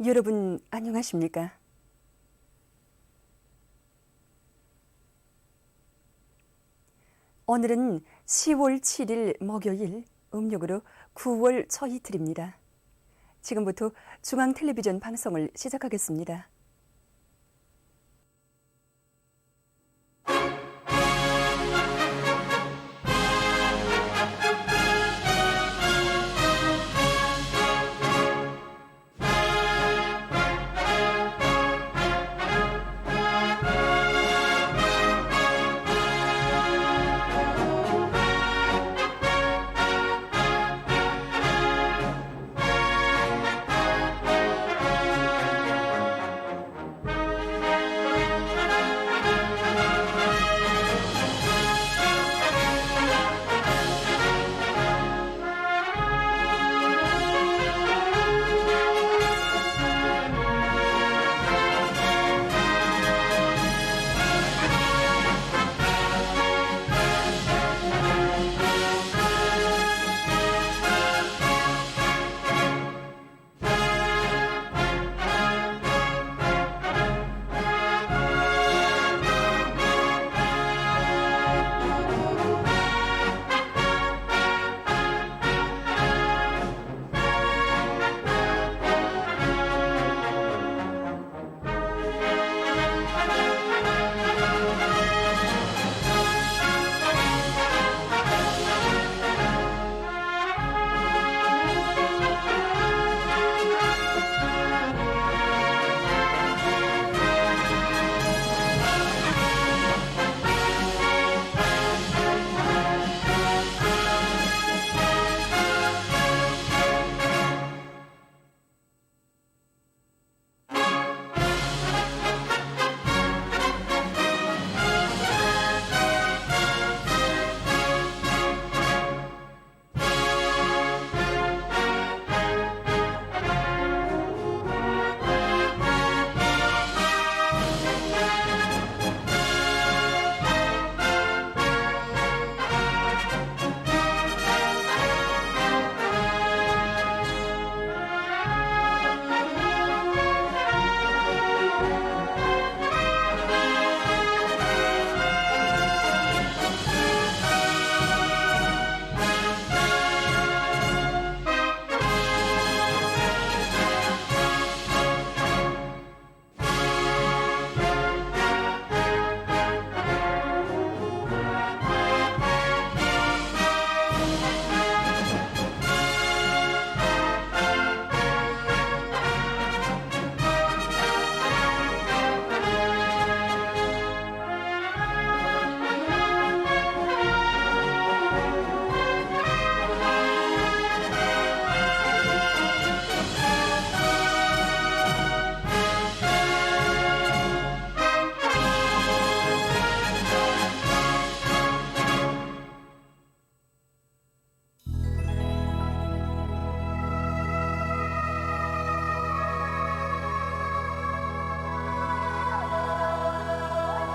여러분 안녕하십니까? 오늘은 10월 7일 목요일, 음력으로 9월 초이틀입니다. 지금부터 중앙텔레비전 방송을 시작하겠습니다.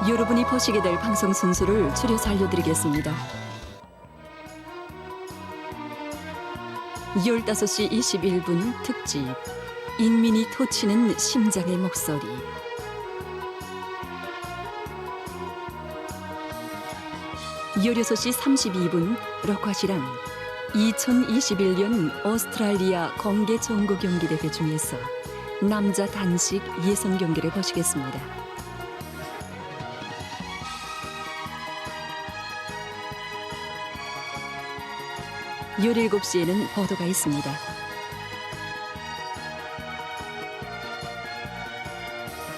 여러분이 보시게 될 방송 순서를 추려서 알려드리겠습니다. 15시 21분 특집 인민이 토치는 심장의 목소리. 16시 32분 럭화시랑 2021년 오스트랄리아 공개 종구 경기대회 중에서 남자 단식 예선 경기를 보시겠습니다. 17시에는 보도가 있습니다.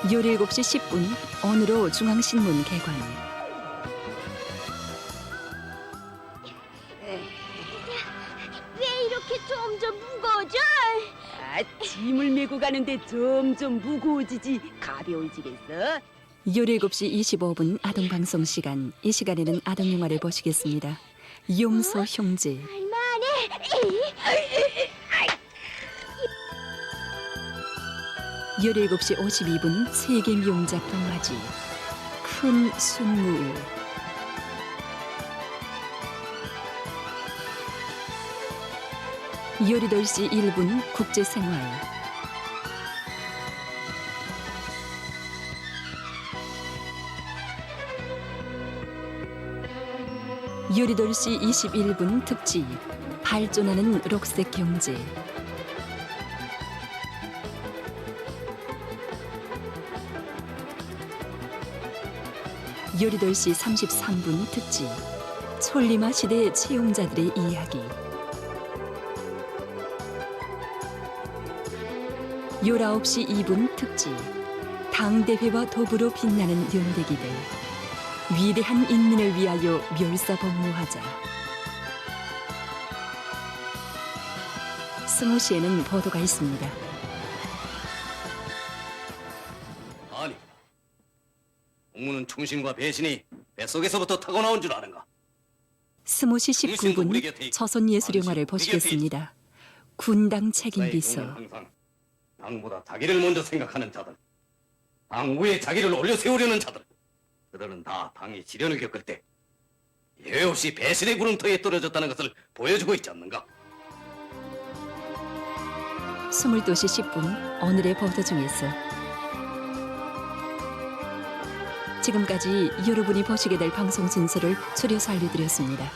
17시 10분 오늘로 중앙신문 개관. 왜 이렇게 점점 무거워져? 짐을 메고 가는데 점점 무거워지지 가벼워지겠어? 17시 25분 아동방송 시간. 이 시간에는 아동영화를 보시겠습니다. 용서 형제. 할만해. 17시 52분 세계 미용작 동맞이. 큰 순무울. 18시 1분 국제생활. 요리돌시 21분 특집 발전하는 녹색 경제. 요리돌시 33분 특집 촐리마 시대 채용자들의 이야기. 요라홉 시 2분 특집 당대회와 더불어 빛나는 연대기들. 위대한 인민을 위하여 멸사복무하자. 20시에는 보도가 있습니다. 아니, 공무는 충심과 배신이 뱃속에서부터 타고나온 줄 아는가? 20시 19분 조선예술영화를 보시겠습니다. 군당 책임 나의 비서. 용은 항상 당보다 자기를 먼저 생각하는 자들, 당 위에 자기를 올려 세우려는 자들, 그들은 다 당이 시련을 겪을 때 예외 없이 배신의 구름터에 떨어졌다는 것을 보여주고 있지 않는가? 22시 10분 오늘의 보도 중에서 지금까지 여러분이 보시게 될 방송 순서를 줄여서 알려드렸습니다.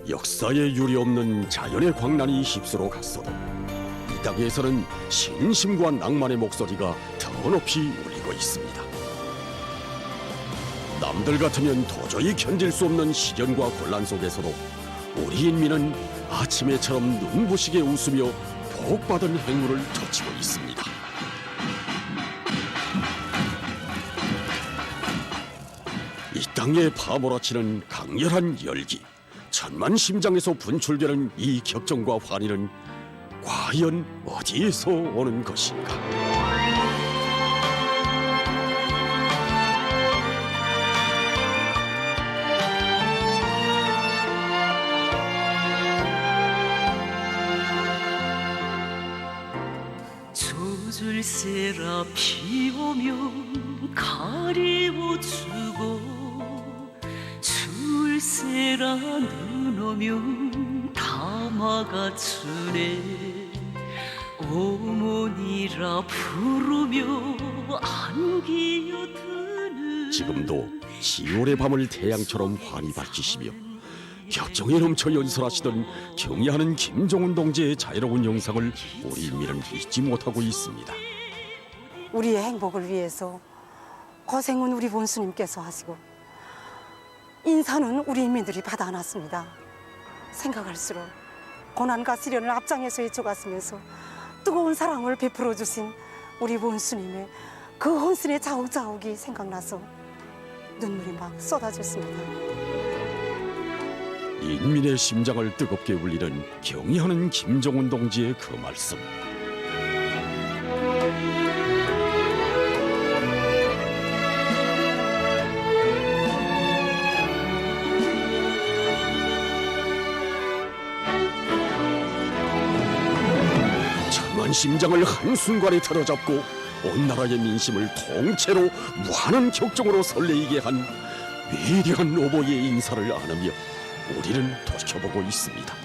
역사에 유례없는 자연의 광란이 휩쓸어 갔어도 이 땅에서는 신심과 낭만의 목소리가 더 높이 울리고 있습니다. 남들 같으면 도저히 견딜 수 없는 시련과 곤란 속에서도 우리 인민은 아침에처럼 눈부시게 웃으며 복받은 행운을 젖히고 있습니다. 이 땅에 파몰아치는 강렬한 열기, 천만 심장에서 분출되는 이 격정과 환희는 과연 어디에서 오는 것인가? 조줄세라 비오면 가리워주고 줄세라 눈 오면 담아가주네. 어머니라 부르며 안기어드는 지금도 10월의 밤을 태양처럼 환히 밝히시며 격정에 넘쳐 연설하시던 경의하는 김정은 동지의 자유로운 영상을 우리 인민은 잊지 못하고 있습니다. 우리의 행복을 위해서 고생은 우리 본수님께서 하시고 인사는 우리 인민들이 받아 안았습니다. 생각할수록 고난과 시련을 앞장에서 헤쳐갔으면서 뜨거운 사랑을 베풀어 주신 우리 본수님의 그 혼신의 자욱자욱이 생각나서 눈물이 막 쏟아졌습니다. 인민의 심장을 뜨겁게 울리는 경의하는 김정은 동지의 그 말씀. 천만 심장을 한순간에 틀어잡고 온 나라의 민심을 통째로 무한한 격정으로 설레이게 한 위대한 어버이의 인사를 안으며 우리는 돌이켜보고 있습니다.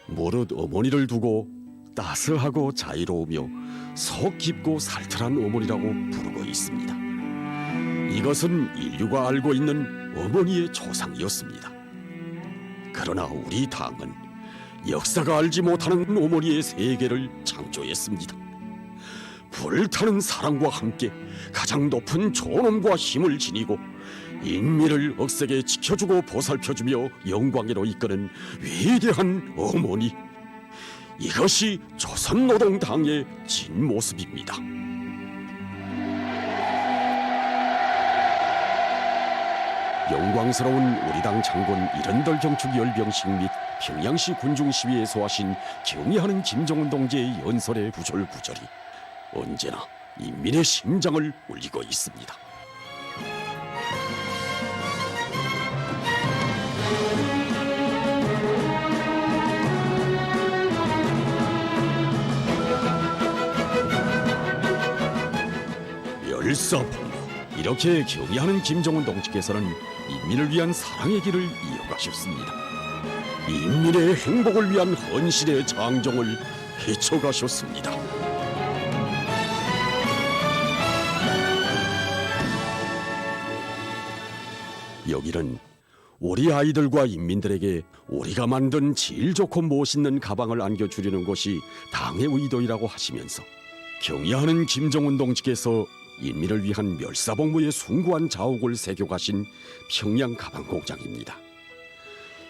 무릇 어머니를 두고 따스하고 자유로우며 속 깊고 살뜰한 어머니라고 부르고 있습니다. 이것은 인류가 알고 있는 어머니의 조상이었습니다. 그러나 우리 당은 역사가 알지 못하는 어머니의 세계를 창조했습니다. 불타는 사랑과 함께 가장 높은 존엄과 힘을 지니고 인민을 억세게 지켜주고 보살펴주며 영광으로 이끄는 위대한 어머니. 이것이 조선노동당의 진모습입니다. 영광스러운 우리 당 장군 이른덜 경축 열병식 및 평양시 군중 시위에서 하신 경의하는 김정은 동지의 연설의 구절구절이 언제나 인민의 심장을 울리고 있습니다. 열사풍로, 이렇게 경의하는 김정은 동지께서는 인민을 위한 사랑의 길을 이어가셨습니다. 인민의 행복을 위한 헌신의 장정을 헤쳐가셨습니다. 여기는 우리 아이들과 인민들에게 우리가 만든 질 좋고 멋있는 가방을 안겨주려는 것이 당의 의도이라고 하시면서 경의하는 김정은 동지께서 인민을 위한 멸사복무의 숭고한 자옥을 새겨가신 평양 가방 공장입니다.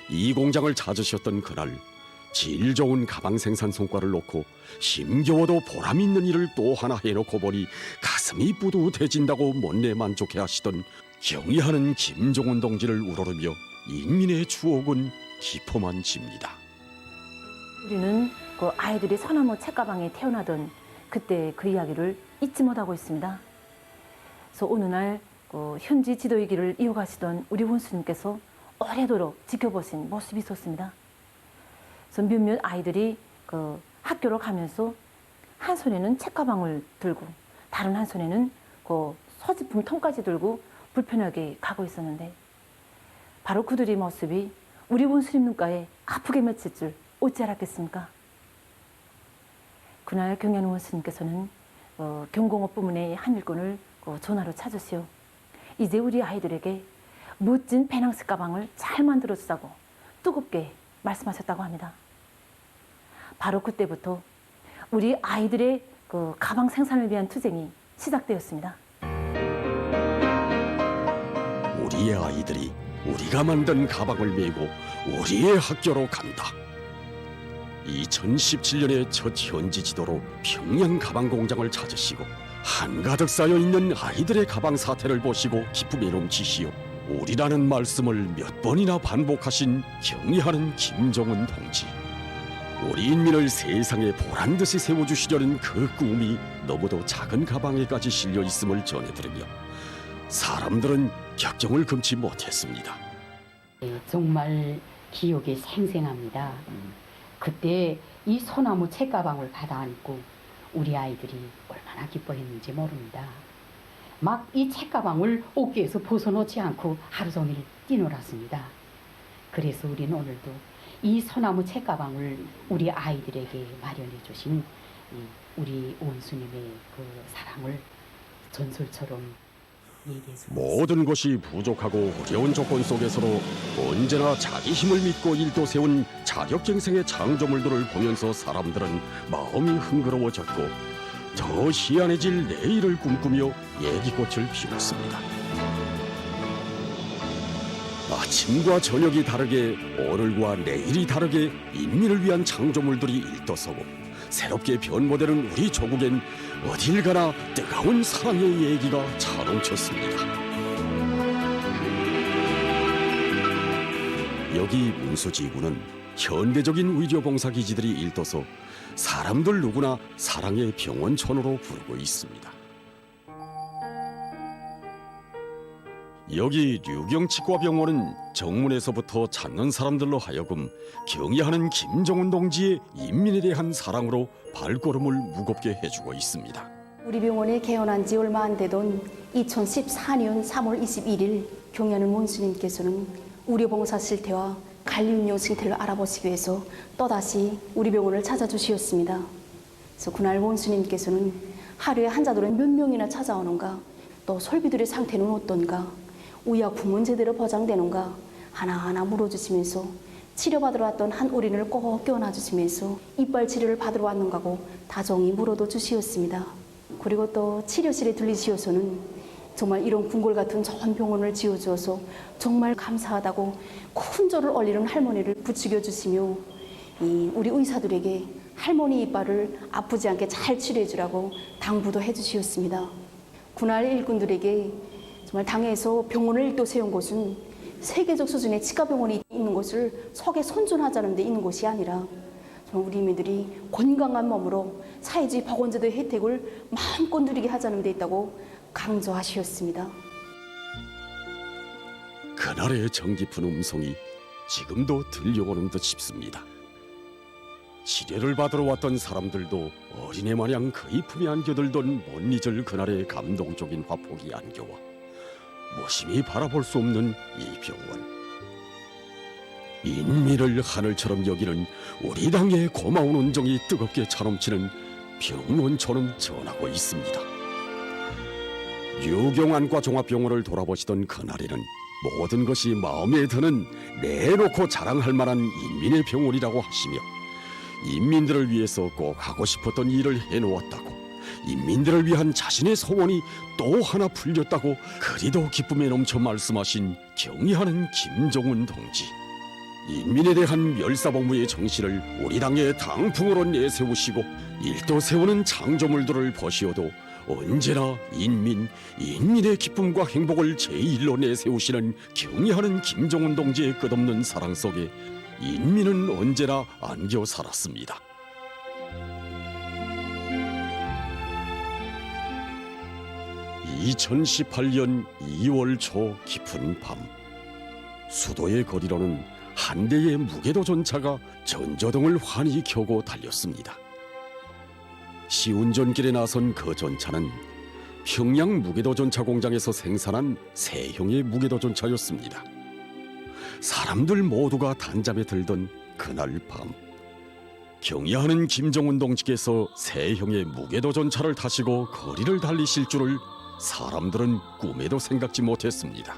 이 공장을 찾으셨던 그날 질 좋은 가방 생산 성과를 놓고 힘겨워도 보람 있는 일을 또 하나 해놓고 보니 가슴이 뿌듯해진다고 못내 만족해 하시던 경의하는 김정은 동지를 우러르며 인민의 추억은 깊어만 집니다. 우리는 그 아이들이 소나무 책가방에 태어나던 그때 그 이야기를 잊지 못하고 있습니다. 그래서 어느 날 그 현지 지도의 길을 이어가시던 우리 원수님께서 오래도록 지켜보신 모습이 있었습니다. 그래서 몇몇 아이들이 그 학교로 가면서 한 손에는 책가방을 들고 다른 한 손에는 그 소지품 통까지 들고 불편하게 가고 있었는데 바로 그들의 모습이 우리 원수님 눈가에 아프게 맺힐 줄 어찌 알았겠습니까? 그날 경연 원수님께서는 경공업 부문의 한 일꾼을 전화로 찾으시오. 이제 우리 아이들에게 멋진 배낭스 가방을 잘 만들어주자고 뜨겁게 말씀하셨다고 합니다. 바로 그때부터 우리 아이들의 그 가방 생산을 위한 투쟁이 시작되었습니다. 우리의 아이들이 우리가 만든 가방을 메고 우리의 학교로 간다. 2017년에 첫 현지 지도로 평양 가방 공장을 찾으시고 한가득 쌓여 있는 아이들의 가방 사태를 보시고 기쁨에 넘치시어 우리라는 말씀을 몇 번이나 반복하신 경의하는 김정은 동지. 우리 인민을 세상에 보란듯이 세워주시려는 그 꿈이 너무도 작은 가방에까지 실려 있음을 전해들으며 사람들은 격정을 금치 못했습니다. 정말 기억이 생생합니다. 그때 이 소나무 책가방을 받아 안고 우리 아이들이 얼마나 기뻐했는지 모릅니다. 막 이 책가방을 어깨에서 벗어놓지 않고 하루 종일 뛰놀았습니다. 그래서 우리는 오늘도 이 소나무 책가방을 우리 아이들에게 마련해 주신 우리 원수님의 그 사랑을 전설처럼 얘기해 줍니다. 모든 것이 부족하고 어려운 조건 속에서도 언제나 자기 힘을 믿고 일도 세운 자격갱생의 창조물들을 보면서 사람들은 마음이 흥그러워졌고 더 희한해질 내일을 꿈꾸며 얘기꽃을 피웠습니다. 아침과 저녁이 다르게 오늘과 내일이 다르게 인민을 위한 창조물들이 일떠서고 새롭게 변모되는 우리 조국엔 어딜 가나 뜨거운 사랑의 얘기가 차넘쳤습니다. 여기 문수지구는 현대적인 의료봉사기지들이 일떠서 사람들 누구나 사랑의 병원촌으로 부르고 있습니다. 여기 류경치과병원은 정문에서부터 찾는 사람들로 하여금 경의하는 김정은 동지의 인민에 대한 사랑으로 발걸음을 무겁게 해주고 있습니다. 우리 병원에 개원한 지 얼마 안 되던 2014년 3월 21일 경의하는 원수님께서는 의료봉사 실태와 관리운영 실태를 알아보시기 위해서 또다시 우리 병원을 찾아주시었습니다. 그래서 그날 원수님께서는 하루에 환자들은 몇 명이나 찾아오는가, 또 설비들의 상태는 어떤가, 의약품은 제대로 보장되는가 하나하나 물어주시면서 치료받으러 왔던 한 어린이를 꼭 껴안아주시면서 이빨 치료를 받으러 왔는가고 다정히 물어도 주시었습니다. 그리고 또 치료실에 들리시어서는 정말 이런 궁궐 같은 좋은 병원을 지어주어서 정말 감사하다고 큰 절을 올리는 할머니를 부추겨 주시며 우리 의사들에게 할머니 이빨을 아프지 않게 잘 치료해 주라고 당부도 해주시었습니다. 그날 일꾼들에게 정말 당에서 병원을 일도 세운 곳은 세계적 수준의 치과병원이 있는 곳을 석에 선전하자는 데 있는 곳이 아니라 정말 우리 인민들이 건강한 몸으로 사회주의 보건제도의 혜택을 마음껏 누리게 하자는 데 있다고 강조하시었습니다. 그날의 정 깊은 음성이 지금도 들려오는 듯 싶습니다. 치료를 받으러 왔던 사람들도 어린애 마냥 그의 품에 안겨들던 못 잊을 그날의 감동적인 화폭이 안겨와 무심히 바라볼 수 없는 이 병원. 인민을 하늘처럼 여기는 우리 당의 고마운 온정이 뜨겁게 차넘치는 병원촌은 전하고 있습니다. 유경안과 종합병원을 돌아보시던 그날에는 모든 것이 마음에 드는 내놓고 자랑할 만한 인민의 병원이라고 하시며 인민들을 위해서 꼭 하고 싶었던 일을 해놓았다고, 인민들을 위한 자신의 소원이 또 하나 풀렸다고 그리도 기쁨에 넘쳐 말씀하신 경의하는 김정은 동지. 인민에 대한 멸사복무의 정신을 우리 당의 당풍으로 내세우시고 일도 세우는 창조물들을 보시어도 언제나 인민의 기쁨과 행복을 제1로 내세우시는 경의하는 김정은 동지의 끝없는 사랑 속에 인민은 언제나 안겨 살았습니다. (2018년 2월 초) 깊은 밤, 수도의 거리로는 한 대의 무게도 전차가 전조등을 환히 켜고 달렸습니다. 시운전길에 나선 그 전차는 평양 무게도 전차 공장에서 생산한 새형의 무게도 전차였습니다. 사람들 모두가 단잠에 들던 그날 밤, 경의하는 김정은 동지께서 새형의 무게도 전차를 타시고 거리를 달리실 줄을 사람들은 꿈에도 생각지 못했습니다.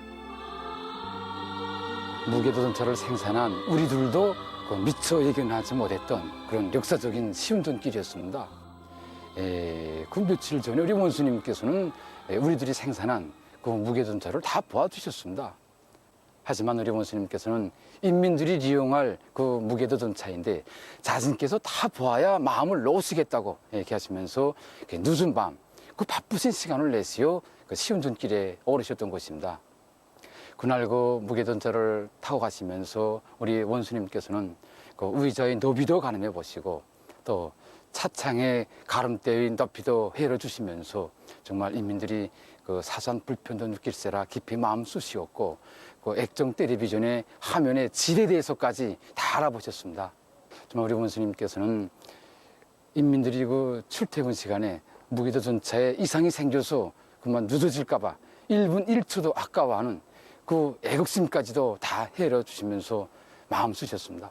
무게도전차를 생산한 우리들도 미처 예견하지 못했던 그런 역사적인 시운전길이었습니다. 그 며칠 전에 우리 원수님께서는 우리들이 생산한 그 무게전차를 다 보아주셨습니다. 하지만 우리 원수님께서는 인민들이 이용할 그 무게도전차인데 자신께서 다 보아야 마음을 놓으시겠다고 얘기하시면서 늦은 밤 그 바쁘신 시간을 내시어 그 시운전길에 오르셨던 것입니다. 그날 그 무게전차를 타고 가시면서 우리 원수님께서는 그 의자의 너비도 가늠해 보시고 또 차창의 가름대의 높이도 헤러 주시면서 정말 인민들이 그 사소한 불편도 느낄세라 깊이 마음 쑤시었고 그 액정 텔레비전의 화면의 질에 대해서까지 다 알아보셨습니다. 정말 우리 원수님께서는 인민들이 그 출퇴근 시간에 무게도전차에 이상이 생겨서 그만 늦어질까봐 1분 1초도 아까워하는 그 애국심까지도 다 헤아려 주시면서 마음 쓰셨습니다.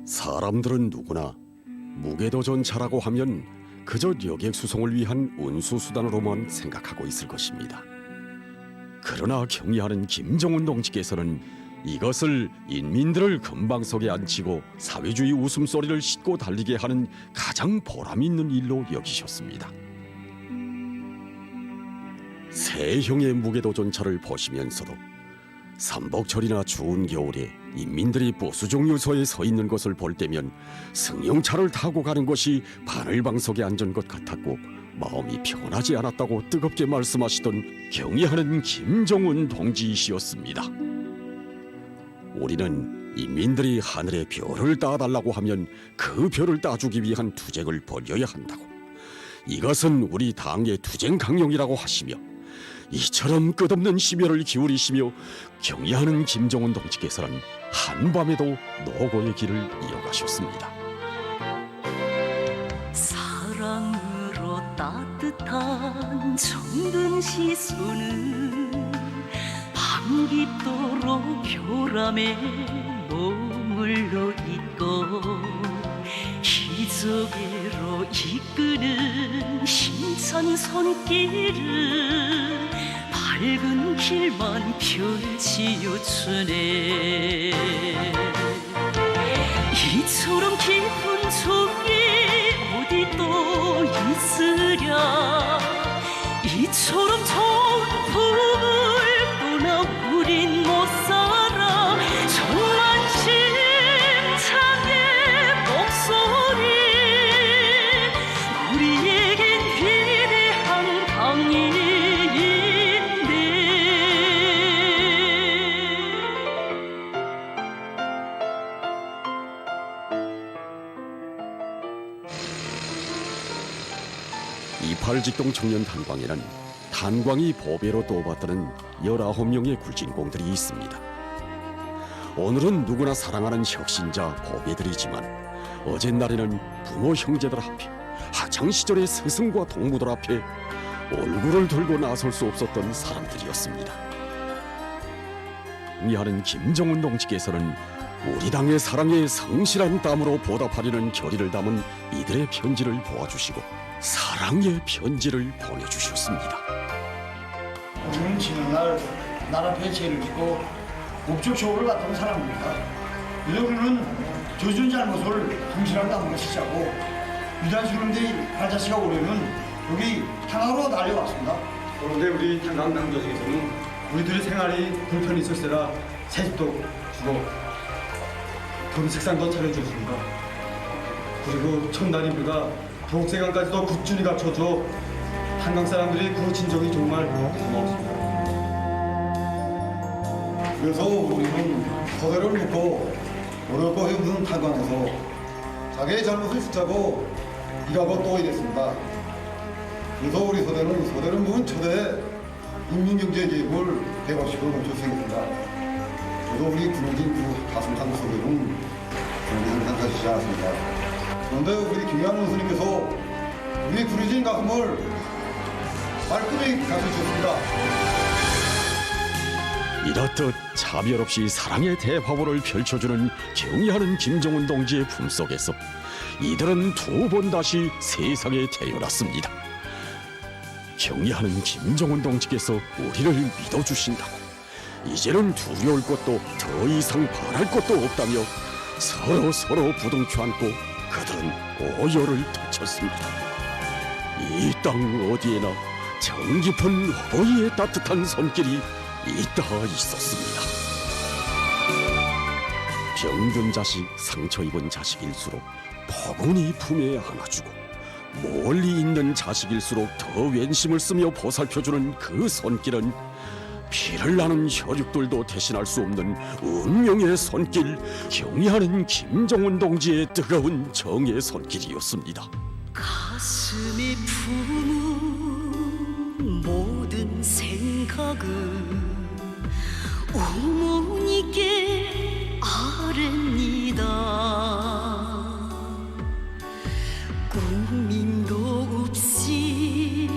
사람들은 누구나 무게도전차라고 하면 그저 여객 수송을 위한 운수수단으로만 생각하고 있을 것입니다. 그러나 경의하는 김정은 동지께서는 이것을 인민들을 금방석에 앉히고 사회주의 웃음소리를 싣고 달리게 하는 가장 보람 있는 일로 여기셨습니다. 세형의 무게도전차를 보시면서도 삼복철이나 추운 겨울에 인민들이 버스종유소에 서 있는 것을 볼 때면 승용차를 타고 가는 것이 바늘방석에 앉은 것 같았고 마음이 편하지 않았다고 뜨겁게 말씀하시던 경의하는 김정은 동지이시였습니다. 우리는 인민들이 하늘에 별을 따달라고 하면 그 별을 따주기 위한 투쟁을 벌여야 한다고, 이것은 우리 당의 투쟁 강령이라고 하시며 이처럼 끝없는 심혈을 기울이시며 경의하는 김정은 동지께서는 한밤에도 노고의 길을 이어가셨습니다. 사랑으로 따뜻한 정든 시선은 밤 깊도록 교람에 머물러 있고 기적으로 이끄는 힘찬 손길을 밝은 길만 펼치어 주네. 이처럼 깊은 정이 어디 또 있으랴. 이처럼 좋은 품을 떠나 우린 못 살아. 정말 심장의 목소리 우리에겐 위대한 강인데. 이팔직동 청년 탄광에는 탄광이 보배로 떠받드는 19명의 굴진공들이 있습니다. 오늘은 누구나 사랑하는 혁신자 보배들이지만 어젯날에는 부모 형제들 앞에, 학창시절의 스승과 동무들 앞에 얼굴을 들고 나설 수 없었던 사람들이었습니다. 경의하는 김정은 동지께서는 우리 당의 사랑에 성실한 땀으로 보답하려는 결의를 담은 이들의 편지를 보아주시고 사랑의 편지를 보내주셨습니다. 오늘은 지는 날 나라 폐쇄를 짓고 법적 처벌을 받던 사람입니다. 우리는 저지른 잘못을 성실한 땀으로 씻자고 유단스러운데 발자취가 오려면 여기 탄광으로 달려왔습니다. 그런데 우리 탄광 당조직에서는 우리들의 생활이 불편이 있었으라 새집도 주고 금식상도 차려주었습니다. 그리고 첨단인비가 독세관까지도 굳준히 갖춰줘 한강 사람들이 그 진정이 정말 고맙습니다. 그래서 우리는 서대를 묻고 어렵고 힘든 탄광에서 자기의 잘못을 씻자고 일하고 또 일했습니다. 그래서 우리 서대는 묵은 초대 인민경제기획을 150으로 멈춰서겠습니다. 그래서 우리 군인진 그 가슴탄 서대는 그렇게 항상 가지지 않았습니다. 그런데 우리 김양 원수님께서 우리 구리진 가슴을 말끔히 가르쳐주셨습니다. 이렇듯 차별 없이 사랑의 대화보를 펼쳐주는 경의하는 김정은 동지의 품속에서 이들은 두 번 다시 세상에 태어났습니다. 경의하는 김정은 동지께서 우리를 믿어주신다고, 이제는 두려울 것도 더 이상 바랄 것도 없다며 서로 부둥켜 안고 그들은 오열을 터쳤습니다. 이 땅 어디에나 정 깊은 어버이의 따뜻한 손길이 있다 있었습니다. 병든 자식, 상처 입은 자식일수록 포근히 품에 안아주고 멀리 있는 자식일수록 더 왼심을 쓰며 보살펴주는 그 손길은 피를 나는 혈육들도 대신할 수 없는 운명의 손길, 경의하는 김정은 동지의 뜨거운 정의 손길이었습니다. 가슴이 품은 모든 생각은 어머니께 아뢰니다. 꿈님도 없이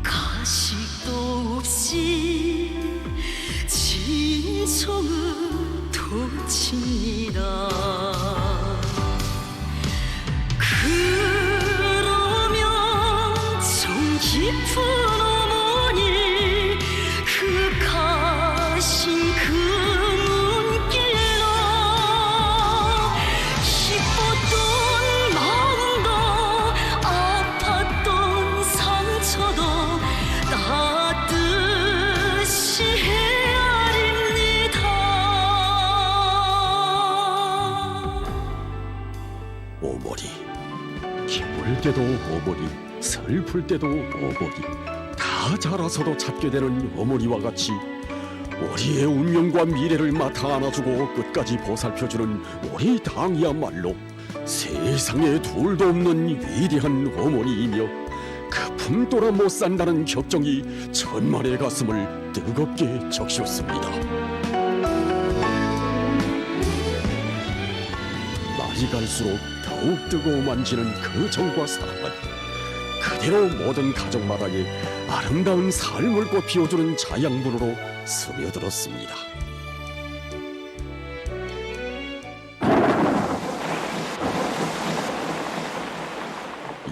가식도 없이 진성을 토칩니다. 그러면 정 깊은 어머니 그 가신 그 눈길로 기뻤던 마음도 아팠던 상처도 따뜻이 헤아립니다. 어머니, 기쁠 때도 어머니, 슬플 때도 어머니, 다 자라서도 찾게 되는 어머니와 같이 우리의 운명과 미래를 맡아 안아주고 끝까지 보살펴주는 우리 당이야말로 세상에 둘도 없는 위대한 어머니이며 그 품돌아 못 산다는 격정이 천만의 가슴을 뜨겁게 적셨습니다. 날이 갈수록 더욱 뜨거워만지는 그 정과 사랑은 그대로 모든 가정마다에 아름다운 삶을 꽃피워주는 자양분으로 스며들었습니다.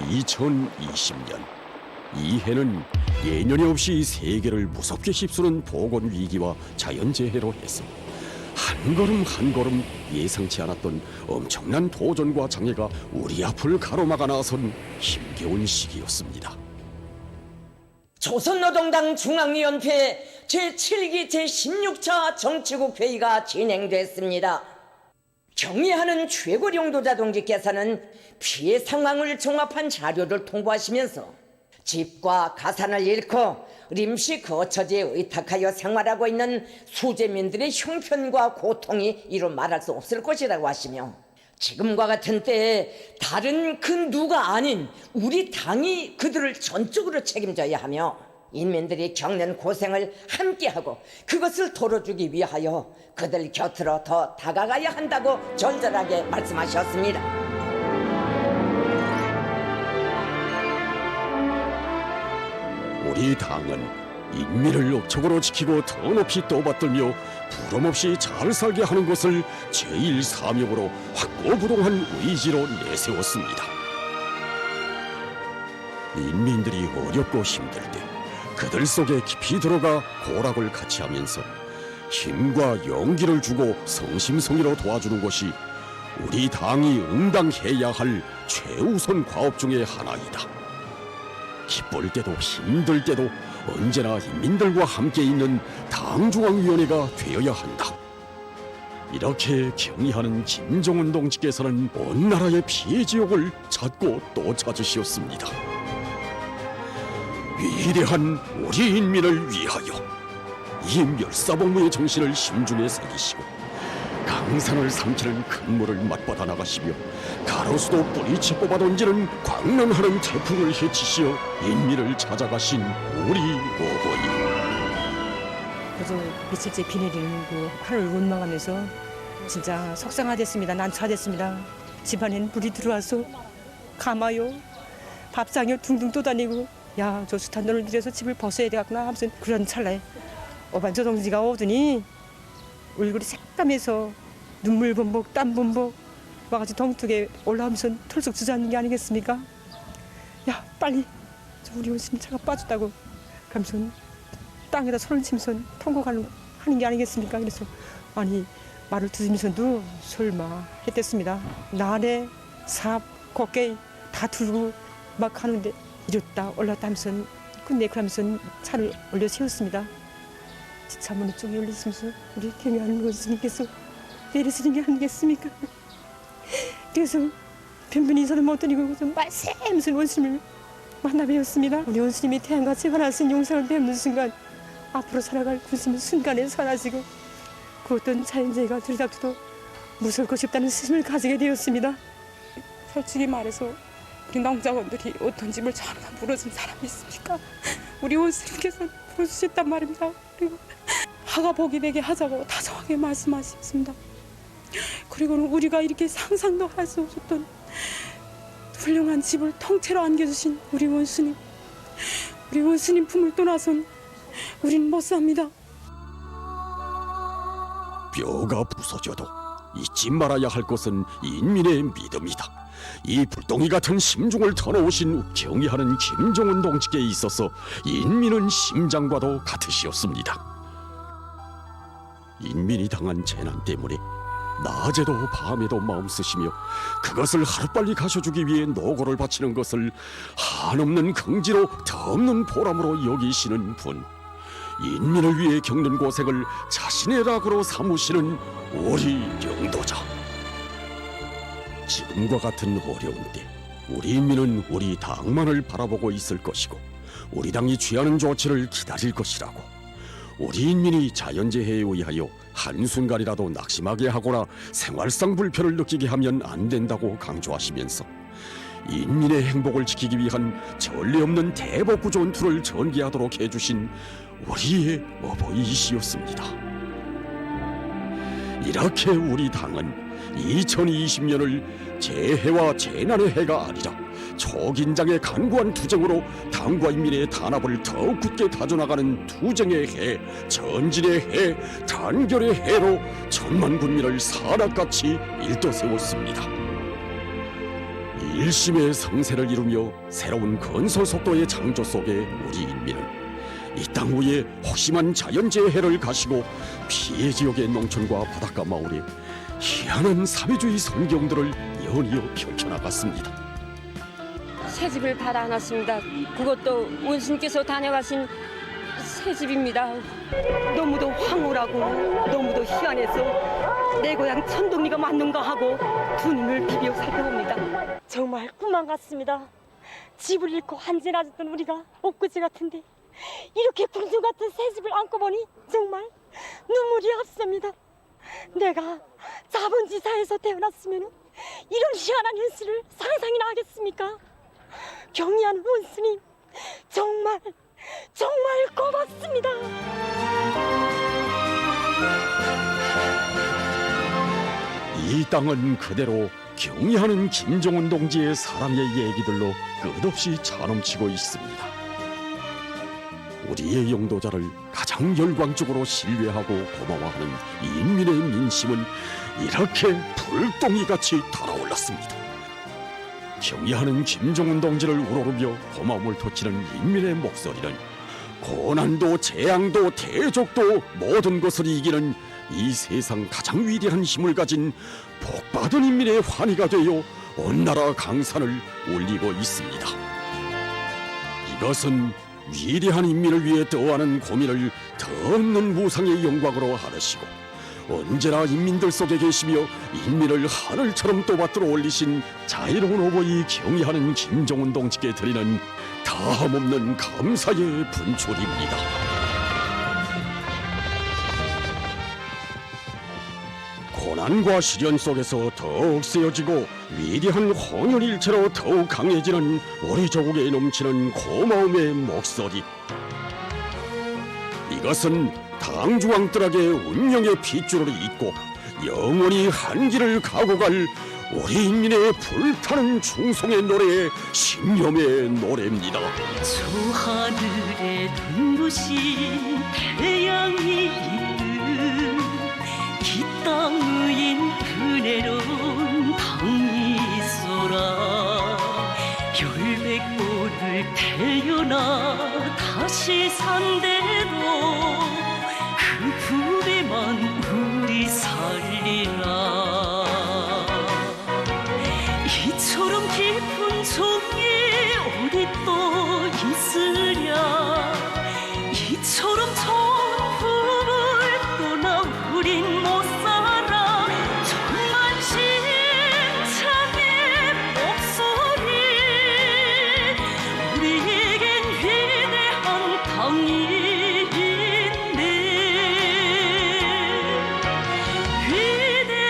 2020년 이 해는 예년이 없이 세계를 무섭게 휩쓰는 보건 위기와 자연재해로 해서 한 걸음 한 걸음 예상치 않았던 엄청난 도전과 장애가 우리 앞을 가로막아 나선 힘겨운 시기였습니다. 조선노동당 중앙위원회 제7기 제16차 정치국 회의가 진행됐습니다. 경의하는 최고領導자 동지께서는 피해 상황을 종합한 자료를 통보하시면서 집과 가산을 잃고 임시 거처지에 의탁하여 생활하고 있는 수재민들의 형편과 고통이 이루 말할 수 없을 것이라고 하시며 지금과 같은 때에 다른 그 누가 아닌 우리 당이 그들을 전적으로 책임져야 하며 인민들이 겪는 고생을 함께하고 그것을 덜어주기 위하여 그들 곁으로 더 다가가야 한다고 절절하게 말씀하셨습니다. 우리 당은 인민을 업적으로 지키고 더 높이 떠받들며 부름없이 잘 살게 하는 것을 제1 사명으로 확고부동한 의지로 내세웠습니다. 인민들이 어렵고 힘들 때 그들 속에 깊이 들어가 고락을 같이 하면서 힘과 용기를 주고 성심성의로 도와주는 것이 우리 당이 응당해야 할 최우선 과업 중의 하나이다. 기쁠 때도 힘들 때도 언제나 인민들과 함께 있는 당중앙위원회가 되어야 한다. 이렇게 경의하는 김정은 동지께서는 온 나라의 피해 지옥을 찾고 또 찾으시었습니다. 위대한 우리 인민을 위하여 이 멸사복무의 정신을 심중에 새기시고 강산을 삼키는 큰 물을 맛보다 나가시며 가로수도 뿌리채 뽑아 던지는 광명하는 태풍을 헤치시어 인민을 찾아가신 우리 어버이. 그래서 며칠째 비 내리는 그 하늘을 원망하면서 진짜 속상하됐습니다. 난처하됐습니다. 집안엔 물이 들어와서 가마요 밥상요 둥둥 떠다니고 야, 저 숱한 돈을 들여서 집을 벗어야 되겠구나 하면서 그런 찰나에 오반조 동지가 오더니 얼굴이 새까매서 눈물 범벅 땀 범벅 와가지고 덩뚝에 올라오면서 털썩 주저앉는 게 아니겠습니까? 야, 빨리 저 우리 온심 차가 빠졌다고 그러면서 땅에다 손을 치면서 통곡하는 하는 게 아니겠습니까? 그래서 아니 말을 들으면서도 설마 했댔습니다. 나네 삽, 곡괭이 다 들고 막 하는데 이랬다 올랐다 하면서 끝내 그러면서 차를 올려 세웠습니다. 지차문을 쭉 열리시면서 우리 경애하는 원수님께서 내리시는 게 아니겠습니까? 그래서 변변히 인사도 못 드리고 말씀하면서 원수님을 만나 뵈었습니다. 우리 원수님이 태양같이 환하신 용상을 뵙는 순간 앞으로 살아갈 구심 순간에 사라지고 그 어떤 자연재해가 들이닥쳐도 무서울 것이 없다는 스승을 가지게 되었습니다. 솔직히 말해서 우리 농자원들이 어떤 집을 전부 물어준 사람이 있습니까? 우리 원수님께서 물어주셨단 말입니다. 그리고 하가 복이 되게 하자고 다정하게 말씀하셨습니다. 그리고는 우리가 이렇게 상상도 할 수 없었던 훌륭한 집을 통째로 안겨주신 우리 원수님 품을 떠나선 우린 못 삽니다. 뼈가 부서져도 잊지 말아야 할 것은 인민의 믿음이다. 이 불덩이 같은 심중을 터놓으신 경의하는 김정은 동지께 있어서 인민은 심장과도 같으시었습니다. 인민이 당한 재난 때문에 낮에도 밤에도 마음 쓰시며 그것을 하루빨리 가셔주기 위해 노고를 바치는 것을 한없는 긍지로 더없는 보람으로 여기시는 분, 인민을 위해 겪는 고생을 자신의 락으로 삼으시는 우리 영도자. 지금과 같은 어려운 때 우리 인민은 우리 당만을 바라보고 있을 것이고 우리 당이 취하는 조치를 기다릴 것이라고. 우리 인민이 자연재해에 의하여 한순간이라도 낙심하게 하거나 생활상 불편을 느끼게 하면 안 된다고 강조하시면서 인민의 행복을 지키기 위한 전례 없는 대복구 전투를 전개하도록 해주신 우리의 어버이시였습니다. 이렇게 우리 당은 2020년을 재해와 재난의 해가 아니라 초긴장의 간구한 투쟁으로 당과 인민의 단합을 더욱 굳게 다져나가는 투쟁의 해, 전진의 해, 단결의 해로 천만 군민을 산악같이 일떠세웠습니다. 일심의 성세를 이루며 새로운 건설 속도의 창조 속에 우리 인민은 이 땅 위에 혹심한 자연재해를 가시고 피해 지역의 농촌과 바닷가 마을에 희한한 사회주의 성경들을 연이어 펼쳐나갔습니다. 새 집을 받아놨습니다. 그것도 원수님께서 다녀가신 새 집입니다. 너무도 황홀하고 너무도 희한해서 내 고향 천동리가 맞는가 하고 두 눈을 비비어 살펴봅니다. 정말 꿈만 같습니다. 집을 잃고 한진하던 우리가 엊그제 같은데 이렇게 궁전 같은 새 집을 안고 보니 정말 눈물이 앞섭니다. 내가 자본지사에서 태어났으면 이런 희한한 현실을 상상이나 하겠습니까? 경의하는 원수님, 정말 고맙습니다. 이 땅은 그대로 경의하는 김정은 동지의 사랑의 얘기들로 끝없이 차넘치고 있습니다. 우리의 영도자를 가장 열광적으로 신뢰하고 고마워하는 인민의 민심은 이렇게 불덩이같이 달아올랐습니다. 경의하는 김정은 동지를 우러르며 고마움을 터치는 인민의 목소리는 고난도 재앙도 대적도 모든 것을 이기는 이 세상 가장 위대한 힘을 가진 복받은 인민의 환희가 되어 온 나라 강산을 울리고 있습니다. 이것은 위대한 인민을 위해 떠하는 고민을 더 없는 무상의 영광으로 하르시고 언제나 인민들 속에 계시며 인민을 하늘처럼 또받들어 올리신 자유로운 어버이 경의하는 김정은 동지께 드리는 다함없는 감사의 분출입니다. 고난과 시련 속에서 더욱 세어지고 위대한 혼연일체로 더욱 강해지는 우리 조국에 넘치는 고마움의 목소리. 이것은 당주왕들에게 운명의 핏줄을 잇고 영원히 한길을 가고 갈 우리 인민의 불타는 충성의 노래의 신념의 노래입니다. 저 하늘에 눈부신 태양이 있는 이 땅의 그네로운 당이 있어라. 열백보를 태어나 다시 산대로 그 있으리라. 이처럼 깊은 정이 어디 또 있으랴. 이처럼 천품을 떠나 우린 못 살아. 천만심창의 목소리 우리에겐 위대한 당이 있네. 위대한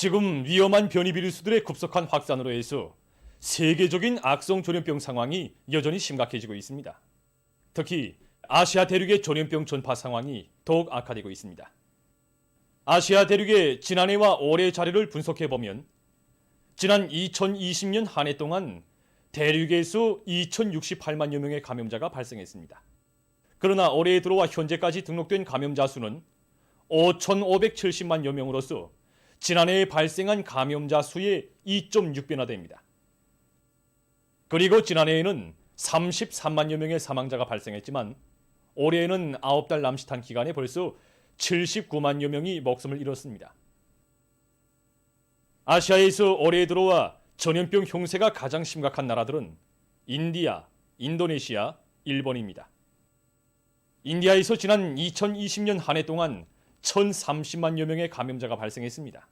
지금 위험한 변이 비루스들의 급속한 확산으로 해서 세계적인 악성 전염병 상황이 여전히 심각해지고 있습니다. 특히 아시아 대륙의 전염병 전파 상황이 더욱 악화되고 있습니다. 아시아 대륙의 지난해와 올해 자료를 분석해보면 지난 2020년 한 해 동안 대륙에서 2,068만여 명의 감염자가 발생했습니다. 그러나 올해에 들어와 현재까지 등록된 감염자 수는 5,570만여 명으로서 지난해에 발생한 감염자 수의 2.6배나 됩니다. 그리고 지난해에는 33만여 명의 사망자가 발생했지만 올해에는 9달 남짓한 기간에 벌써 79만여 명이 목숨을 잃었습니다. 아시아에서 올해에 들어와 전염병 형세가 가장 심각한 나라들은 인디아, 인도네시아, 일본입니다. 인디아에서 지난 2020년 한 해 동안 1,030만여 명의 감염자가 발생했습니다.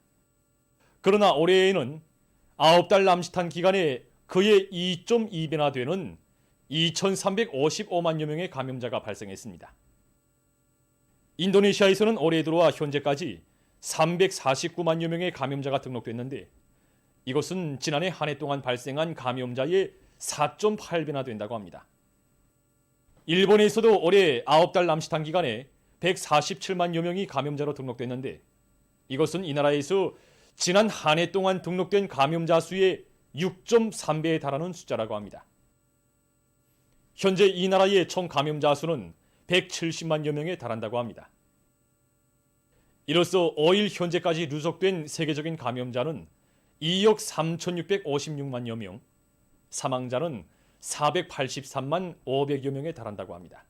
그러나 올해에는 9달 남짓한 기간에 그의 2.2배나 되는 2,355만여 명의 감염자가 발생했습니다. 인도네시아에서는 올해 들어와 현재까지 349만여 명의 감염자가 등록됐는데 이것은 지난해 한 해 동안 발생한 감염자의 4.8배나 된다고 합니다. 일본에서도 올해 9달 남짓한 기간에 147만여 명이 감염자로 등록됐는데 이것은 이 나라에서 지난 한 해 동안 등록된 감염자 수의 6.3배에 달하는 숫자라고 합니다. 현재 이 나라의 총 감염자 수는 170만여 명에 달한다고 합니다. 이로써 5일 현재까지 누적된 세계적인 감염자는 2억 3,656만여 명, 사망자는 483만 500여 명에 달한다고 합니다.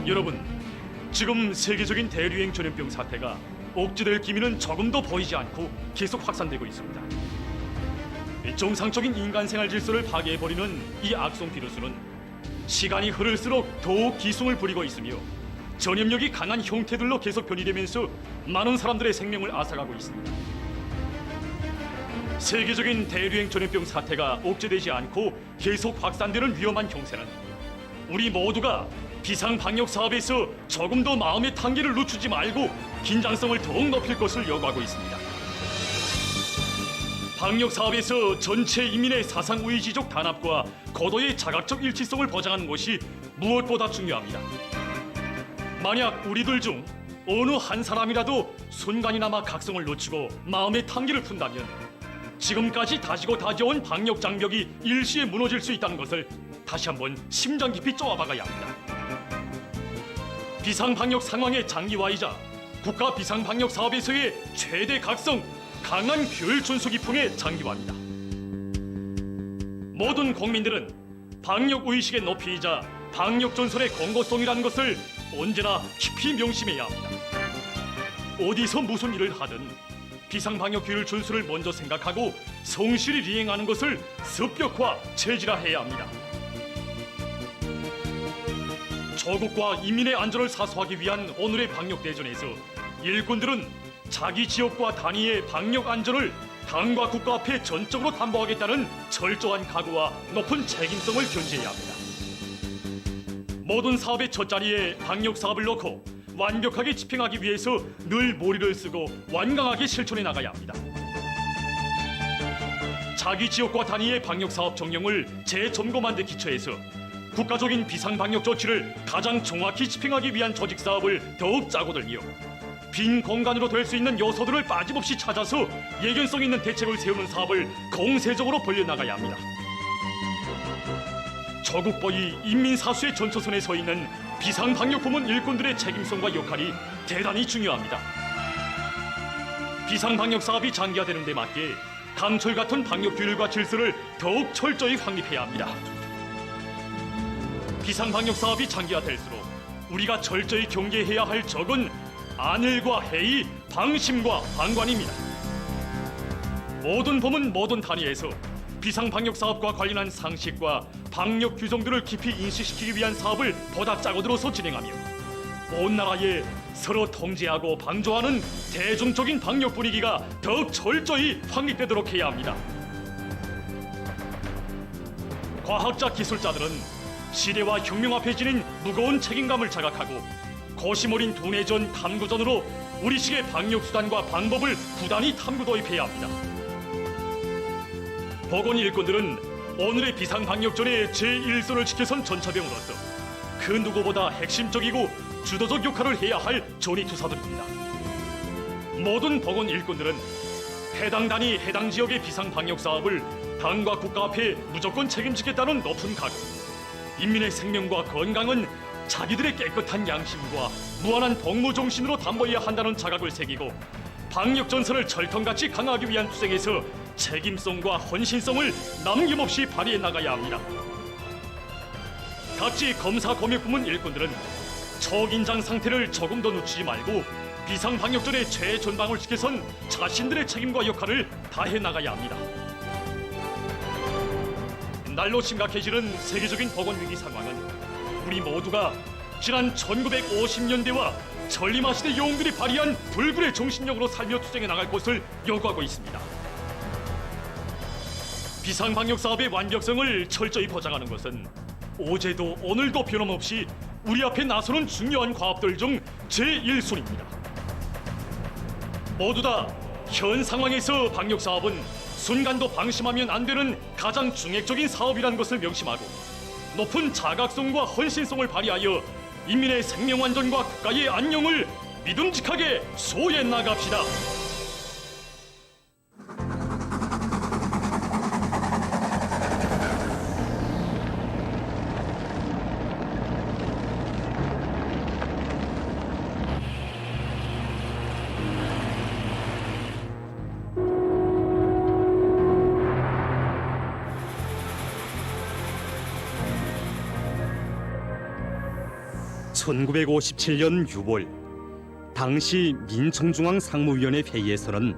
여러분, 지금 세계적인 대유행 전염병 사태가 억제될 기미는 조금도 보이지 않고 계속 확산되고 있습니다. 정상적인 인간 생활 질서를 파괴해버리는 이 악성 비루스는 시간이 흐를수록 더욱 기승을 부리고 있으며 전염력이 강한 형태들로 계속 변이되면서 많은 사람들의 생명을 앗아가고 있습니다. 세계적인 대유행 전염병 사태가 억제되지 않고 계속 확산되는 위험한 형세는 우리 모두가 비상 방역 사업에서 조금 더 마음의 tan기를 늦추지 말고 긴장성을 더욱 높일 것을 요구하고 있습니다. 방역 사업에서 전체 인민의 사상의지적 단합과 고도의 자각적 일치성을 보장하는 것이 무엇보다 중요합니다. 만약 우리들 중 어느 한 사람이라도 순간이나마 각성을 놓치고 마음의 tan기를 푼다면 지금까지 다지고 다져온 방역 장벽이 일시에 무너질 수 있다는 것을 다시 한번 심장 깊이 쪼아박아야 합니다. 비상방역 상황의 장기화이자 국가 비상방역 사업에서의 최대 각성, 강한 규율 준수 기풍의 장기화입니다. 모든 국민들은 방역 의식의 높이이자 방역 전선의 공고성이라는 것을 언제나 깊이 명심해야 합니다. 어디서 무슨 일을 하든 비상방역 규율 준수를 먼저 생각하고 성실히 이행하는 것을 습격화, 체질화해야 합니다. 조국과 인민의 안전을 사수하기 위한 오늘의 방역 대전에서 일꾼들은 자기 지역과 단위의 방역 안전을 당과 국가 앞에 전적으로 담보하겠다는 철저한 각오와 높은 책임성을 견지해야 합니다. 모든 사업의 첫자리에 방역 사업을 놓고 완벽하게 집행하기 위해서 늘 머리를 쓰고 완강하게 실천해 나가야 합니다. 자기 지역과 단위의 방역 사업 정령을 재점검한 데 기초해서 국가적인 비상방역 조치를 가장 정확히 집행하기 위한 조직 사업을 더욱 짜고 들며 빈 공간으로 될 수 있는 요소들을 빠짐없이 찾아서 예견성 있는 대책을 세우는 사업을 공세적으로 벌려나가야 합니다. 조국보위 인민사수의 전초선에 서 있는 비상방역부문 일꾼들의 책임성과 역할이 대단히 중요합니다. 비상방역 사업이 장기화되는 데 맞게 강철 같은 방역 규율과 질서를 더욱 철저히 확립해야 합니다. 비상방역 사업이 장기화될수록 우리가 철저히 경계해야 할 적은 안일과 해이, 방심과 방관입니다. 모든 범은 모든 단위에서 비상방역 사업과 관련한 상식과 방역 규정들을 깊이 인식시키기 위한 사업을 보다 짜고들어서 진행하며 온 나라에 서로 통제하고 방조하는 대중적인 방역 분위기가 더욱 철저히 확립되도록 해야 합니다. 과학자 기술자들은 시대와 혁명 앞에 지닌 무거운 책임감을 자각하고 고심 어린 두뇌전 탐구전으로 우리식의 방역수단과 방법을 부단히 탐구 도입해야 합니다. 보건 일꾼들은 오늘의 비상방역전의 제1선을 지켜선 전차병으로서 그 누구보다 핵심적이고 주도적 역할을 해야 할 전위투사들입니다. 모든 보건 일꾼들은 해당 단위 해당 지역의 비상방역 사업을 당과 국가 앞에 무조건 책임지겠다는 높은 각오, 인민의 생명과 건강은 자기들의 깨끗한 양심과 무한한 복무 정신으로 담보해야 한다는 자각을 새기고 방역 전선을 철통같이 강화하기 위한 투쟁에서 책임성과 헌신성을 남김없이 발휘해 나가야 합니다. 각지 검사 검역 부문 일꾼들은 초긴장 상태를 조금 더 늦추지 말고 비상방역전의 최전방을 지켜선 자신들의 책임과 역할을 다해 나가야 합니다. 날로 심각해지는 세계적인 보건 위기 상황은 우리 모두가 지난 1950년대와 전림하 시대 영웅들이 발휘한 불굴의 정신력으로 살며 투쟁해 나갈 것을 요구하고 있습니다. 비상방역 사업의 완벽성을 철저히 보장하는 것은 어제도 오늘도 변함없이 우리 앞에 나서는 중요한 과업들 중 제1순위입니다. 모두 다 현 상황에서 방역 사업은 순간도 방심하면 안 되는 가장 중핵적인 사업이라는 것을 명심하고 높은 자각성과 헌신성을 발휘하여 인민의 생명 안전과 국가의 안녕을 믿음직하게 수호해 나갑시다. (1957년 6월) 당시 민청중앙 상무위원회 회의에서는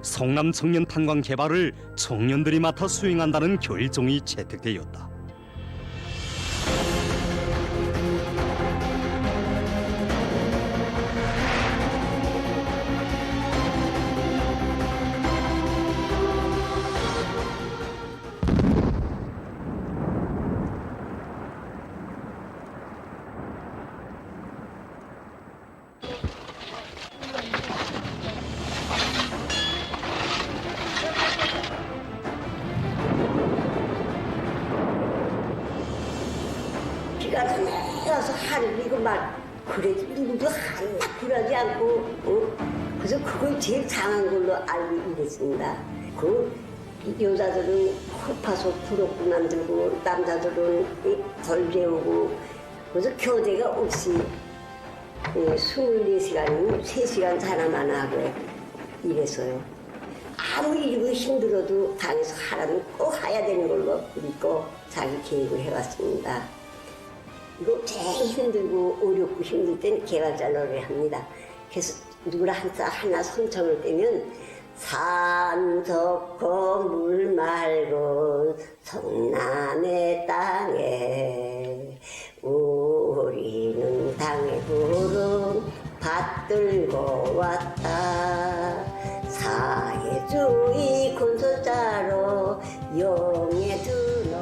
성남 청년 탄광 개발을 청년들이 맡아 수행한다는 결정이 채택되었다. 비가 내려서 하늘 이거 막 그래도 눈도 하나 굴하지 않고 그래서 그걸 제일 장한 걸로 알고 이랬습니다. 그 여자들은 코파서 부럽고 만들고 남자들은 덜 배우고 그래서 교대가 없이 24시간이면 3시간 자나만 하고 이랬어요. 아무리 이러고 힘들어도 당에서 하라면 꼭 해야 되는 걸로 믿고 자기 계획을 해왔습니다. 이거 제일 힘들고 어렵고 힘들 땐 개발자 노래합니다. 그래서 누구나 하나 선청을 떼면 산 좋고 물 맑은 성남의 땅에 우리는 당의 부름 받들고 왔다. 사회주의 군소자로 용의 드높이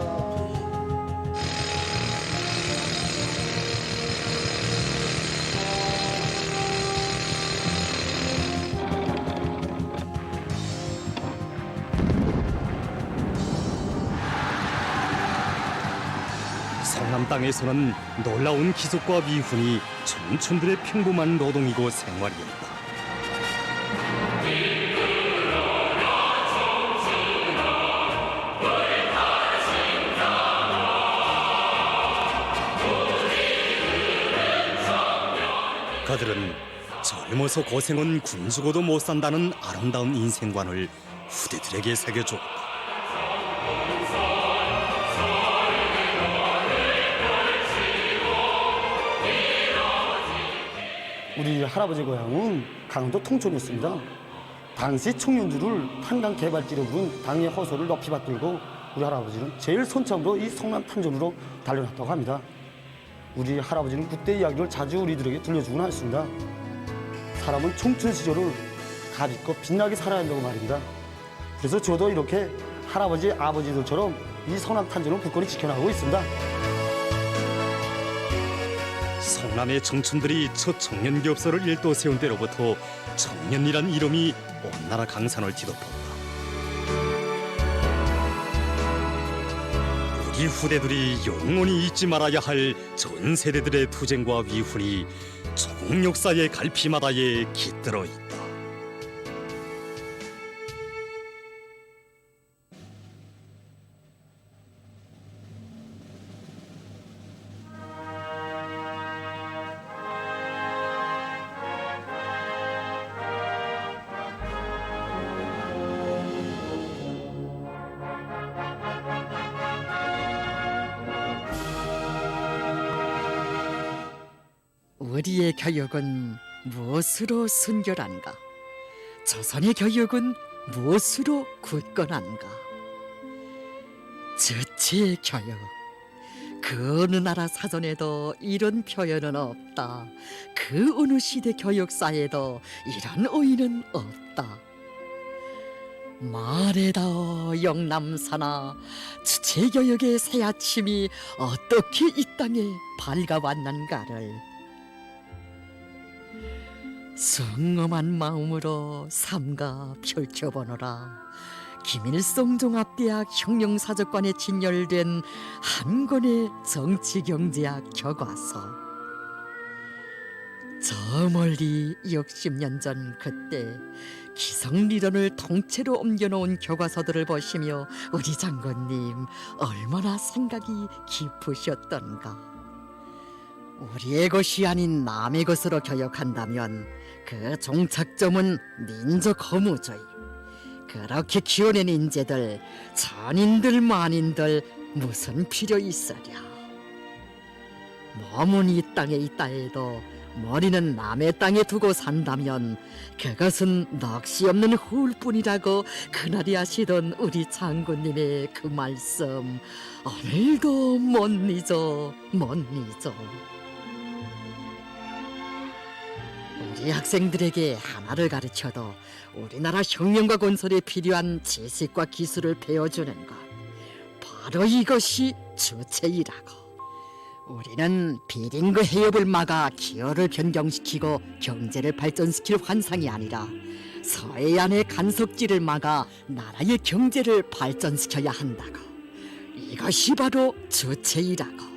성남 땅에서는 놀라운 기적과 미훈이 청춘들의 평범한 노동이고 생활이었다. 그들은 젊어서 고생은 군주고도 못 산다는 아름다운 인생관을 후대들에게 새겨주었다. 우리 할아버지 고향은 강원도 통촌이었습니다. 당시 청년들을 탄광 개발지로 부른 당의 호소를 높이 받들고 우리 할아버지는 제일 손참으로 이 성남 탄전으로 달려났다고 합니다. 우리 할아버지는 그때 이야기를 자주 우리들에게 들려주곤 했습니다. 사람은 청춘 시절을 가짓고 빛나게 살아야 한다고 말입니다. 그래서 저도 이렇게 할아버지, 아버지들처럼 이 성남 탄전을 굳건히 지켜나가고 있습니다. 성남의 청춘들이 첫 청년기업소를 일도 세운 때로부터 청년이란 이름이 온 나라 강산을 뒤덮었다. 우리 후대들이 영원히 잊지 말아야 할 전 세대들의 투쟁과 위훈이 조국 역사의 갈피마다에 깃들어 있다. 우리의 교육은 무엇으로 순결한가? 조선의 교육은 무엇으로 굳건한가? 저치의 교육. 그 어느 나라 사전에도 이런 표현은 없다. 그 어느 시대 교육사에도 이런 어휘는 없다. 말해다오 영남사나 주체교육의 새아침이 어떻게 이 땅에 밝아왔는가를 성엄한 마음으로 삼가 펼쳐보노라. 김일성종합대학 혁명사적관에 진열된 한 권의 정치경제학 교과서. 저 멀리 60년 전 그때 기성리론을 통째로 옮겨놓은 교과서들을 보시며 우리 장군님 얼마나 생각이 깊으셨던가. 우리의 것이 아닌 남의 것으로 교육한다면 그 종착점은 민족 허무주의. 그렇게 키워낸 인재들, 전인들 만인들 무슨 필요 있으랴. 몸은 이 땅에 있다 해도 머리는 남의 땅에 두고 산다면 그것은 넋이 없는 허울뿐이라고 그날이 하시던 우리 장군님의 그 말씀 오늘도 못 잊어. 우리 학생들에게 하나를 가르쳐도 우리나라 혁명과 건설에 필요한 지식과 기술을 배워주는 것, 바로 이것이 주체이라고. 우리는 비링그 해협을 막아 기후를 변경시키고 경제를 발전시킬 환상이 아니라 서해안의 간섭지를 막아 나라의 경제를 발전시켜야 한다고. 이것이 바로 주체이라고.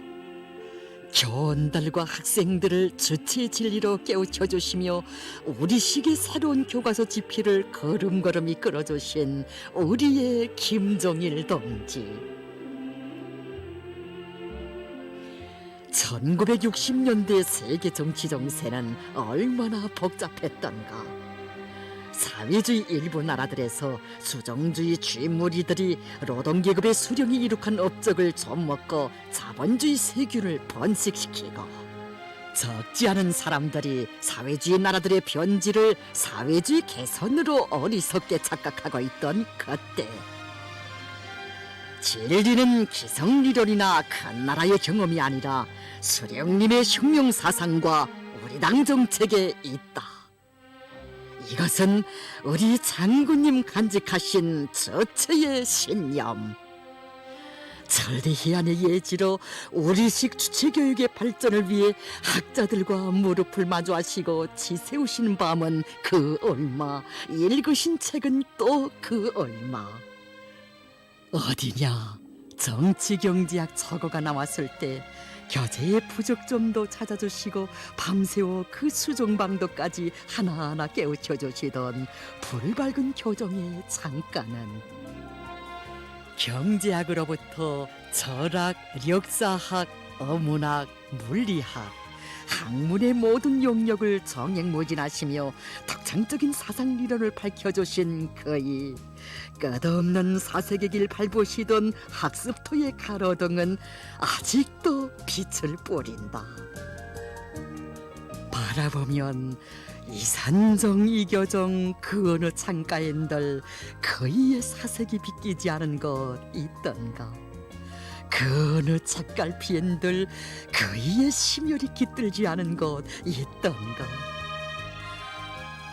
교원들과 학생들을 주체의 진리로 깨우쳐 주시며 우리식의 새로운 교과서 집필을 걸음걸음 이끌어주신 우리의 김종일 동지. 1960년대 세계 정치 정세는 얼마나 복잡했던가. 사회주의 일부 나라들에서 수정주의 쥐무리들이 노동계급의 수령이 이룩한 업적을 좀먹고 자본주의 세균을 번식시키고, 적지 않은 사람들이 사회주의 나라들의 변질을 사회주의 개선으로 어리석게 착각하고 있던 그때, 진리는 기성리론이나 큰 나라의 경험이 아니라 수령님의 혁명사상과 우리 당 정책에 있다. 이것은 우리 장군님 간직하신 저체의 신념. 절대해안의 예지로 우리식 주체교육의 발전을 위해 학자들과 무릎을 마주하시고 지새우신 밤은 그 얼마, 읽으신 책은 또 그 얼마. 어디냐, 정치경제학 처고가 나왔을 때 교재의 부족점도 찾아주시고 밤새워 그 수정방도까지 하나하나 깨우쳐주시던 불밝은 교정의 창가는 경제학으로부터 철학, 역사학, 어문학, 물리학, 학문의 모든 영역을 정행모진하시며 독창적인 사상리론을 밝혀주신 그이, 끝없는 사색의 길 밟으시던 학습토의 가로등은 아직도 빛을 뿌린다. 바라보면 이산정 이교정 그 어느 창가엔들 거의의 사색이 비끼지 않은 것 있던가. 그 어느 찻갈피엔들 거의의 심혈이 깃들지 않은 것 있던가.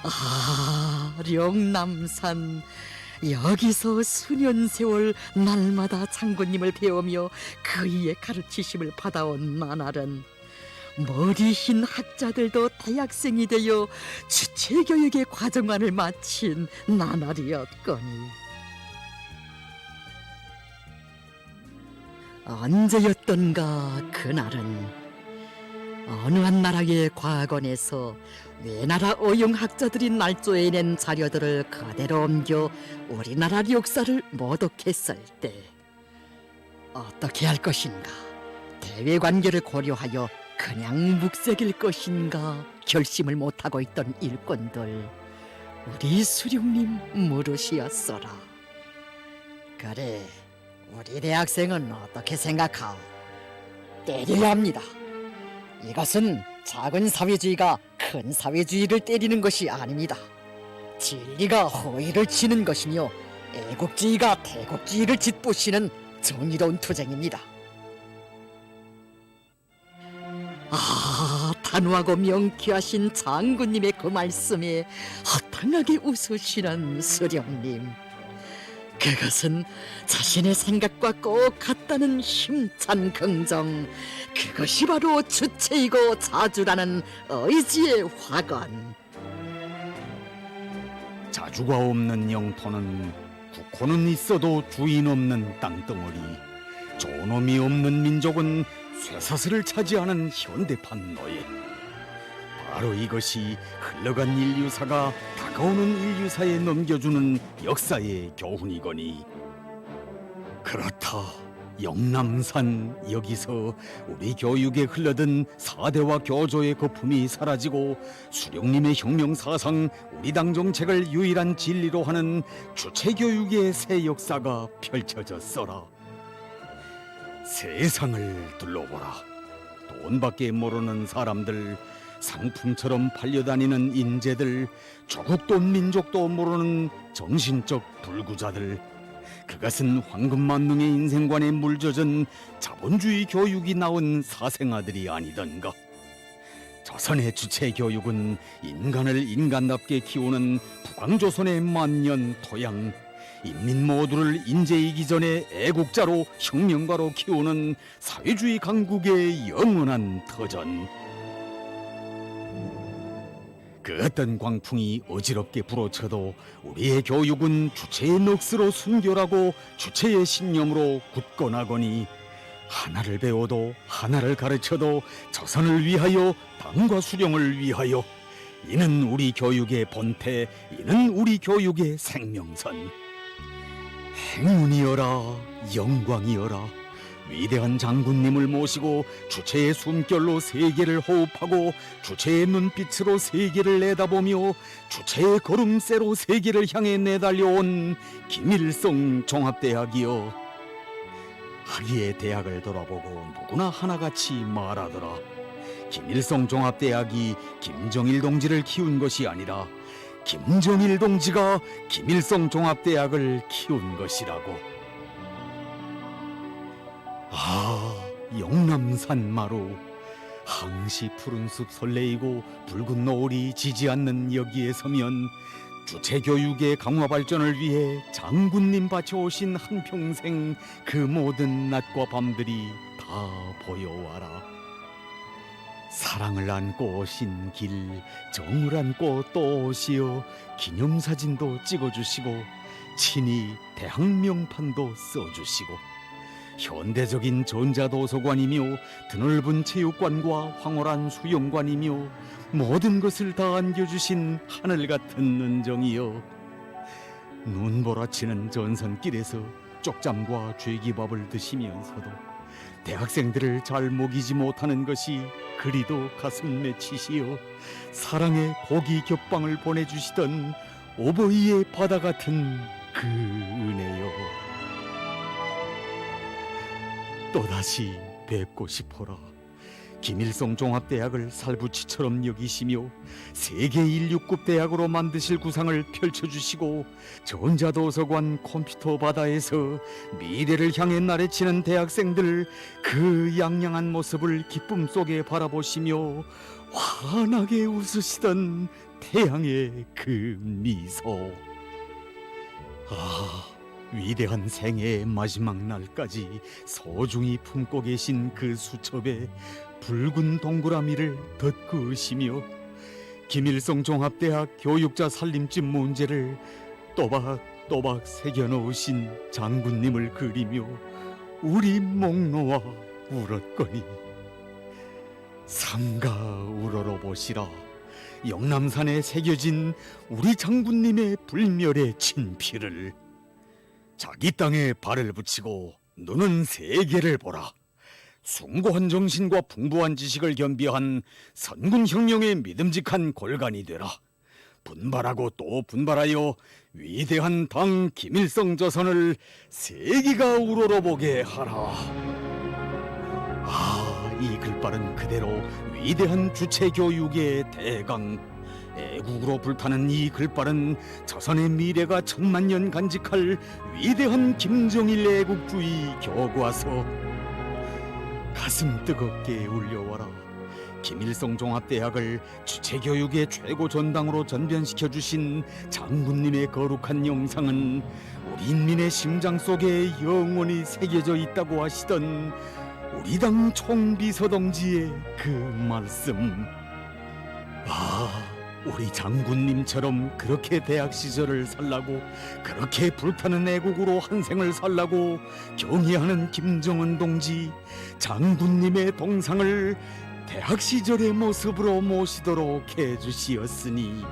아, 령남산 여기서 수년 세월 날마다 장군님을 배우며 그이의 가르치심을 받아온 나날은 머리 흰 학자들도 대학생이 되어 주체교육의 과정만을 마친 나날이었거니. 언제였던가 그날은 어느 한 나라의 과학원에서 외나라 어용학자들이 날조해낸 자료들을 그대로 옮겨 우리나라 역사를 모독했을 때 어떻게 할 것인가, 대외관계를 고려하여 그냥 묵새길 것인가 결심을 못하고 있던 일꾼들, 우리 수령님 물으시었어라. 그래, 우리 대학생은 어떻게 생각하오? 때려야 합니다. 이것은 작은 사회주의가 큰 사회주의를 때리는 것이 아닙니다. 진리가 허위를 치는 것이며 애국주의가 대국주의를 짓부시는 정의로운 투쟁입니다. 아, 단호하고 명쾌하신 장군님의 그 말씀에 허탕하게 웃으시는 수령님. 그것은 자신의 생각과 꼭 같다는 힘찬 긍정, 그것이 바로 주체이고 자주라는 의지의 확언. 자주가 없는 영토는 국호는 있어도 주인 없는 땅덩어리, 존엄이 없는 민족은 쇠사슬을 차지하는 현대판 노예. 바로 이것이 흘러간 인류사가 다가오는 인류사에 넘겨주는 역사의 교훈이거니. 그렇다, 영남산 여기서 우리 교육에 흘러든 사대와 교조의 거품이 사라지고 수령님의 혁명사상, 우리 당 정책을 유일한 진리로 하는 주체교육의 새 역사가 펼쳐졌어라. 세상을 둘러보라. 돈밖에 모르는 사람들, 상품처럼 팔려다니는 인재들, 조국도 민족도 모르는 정신적 불구자들, 그것은 황금만능의 인생관에 물젖은 자본주의 교육이 낳은 사생아들이 아니던가. 조선의 주체 교육은 인간을 인간답게 키우는 북왕조선의 만년 토양, 인민 모두를 인재이기 전에 애국자로 혁명가로 키우는 사회주의 강국의 영원한 터전. 그 어떤 광풍이 어지럽게 불어쳐도 우리의 교육은 주체의 넋으로 순결하고 주체의 신념으로 굳건하거니, 하나를 배워도 하나를 가르쳐도 조선을 위하여, 당과 수령을 위하여. 이는 우리 교육의 본태, 이는 우리 교육의 생명선. 행운이여라, 영광이여라. 위대한 장군님을 모시고 주체의 숨결로 세계를 호흡하고 주체의 눈빛으로 세계를 내다보며 주체의 걸음새로 세계를 향해 내달려온 김일성 종합대학이여. 하기의 대학을 돌아보고 누구나 하나같이 말하더라. 김일성 종합대학이 김정일 동지를 키운 것이 아니라 김정일 동지가 김일성 종합대학을 키운 것이라고. 아, 영남산 마루, 항시 푸른 숲 설레이고 붉은 노을이 지지 않는 여기에 서면 주체교육의 강화 발전을 위해 장군님 바쳐오신 한평생 그 모든 낮과 밤들이 다 보여와라. 사랑을 안고 오신 길, 정을 안고 또 오시어 기념사진도 찍어주시고 친히 대학명판도 써주시고 현대적인 전자도서관이며 드넓은 체육관과 황홀한 수영관이며 모든 것을 다 안겨주신 하늘같은 은정이여. 눈보라치는 전선길에서 쪽잠과 죄기밥을 드시면서도 대학생들을 잘 먹이지 못하는 것이 그리도 가슴 맺히시어 사랑의 고기 겹방을 보내주시던 오버이의 바다 같은 그 은혜여. 또다시 뵙고 싶어라. 김일성 종합대학을 살부치처럼 여기시며 세계 인류급 대학으로 만드실 구상을 펼쳐주시고 전자도서관 컴퓨터 바다에서 미래를 향해 나래치는 대학생들 그 양양한 모습을 기쁨 속에 바라보시며 환하게 웃으시던 태양의 그 미소. 아, 위대한 생애의 마지막 날까지 소중히 품고 계신 그 수첩에 붉은 동그라미를 덧그으시며 김일성 종합대학 교육자 살림집 문제를 또박또박 새겨놓으신 장군님을 그리며 우리 목 놓아 울었거니 삼가 우러러보시라. 영남산에 새겨진 우리 장군님의 불멸의 친필을. 자기 땅에 발을 붙이고 눈은 세계를 보라. 숭고한 정신과 풍부한 지식을 겸비한 선군혁명의 믿음직한 골간이 되라. 분발하고 또 분발하여 위대한 당 김일성 조선을 세계가 우러러보게 하라. 아, 이 글발은 그대로 위대한 주체교육의 대강. 애국으로 불타는 이 글발은 조선의 미래가 천만년 간직할 위대한 김정일 애국주의 교과서. 가슴 뜨겁게 울려와라. 김일성 종합대학을 주체교육의 최고 전당으로 전변시켜 주신 장군님의 거룩한 영상은 우리 인민의 심장 속에 영원히 새겨져 있다고 하시던 우리 당 총비서동지의 그 말씀. 아, 우리 장군님처럼 그렇게 대학 시절을 살라고, 그렇게 불타는 애국으로 한 생을 살라고 경의하는 김정은 동지, 장군님의 동상을 대학 시절의 모습으로 모시도록 해주시었으니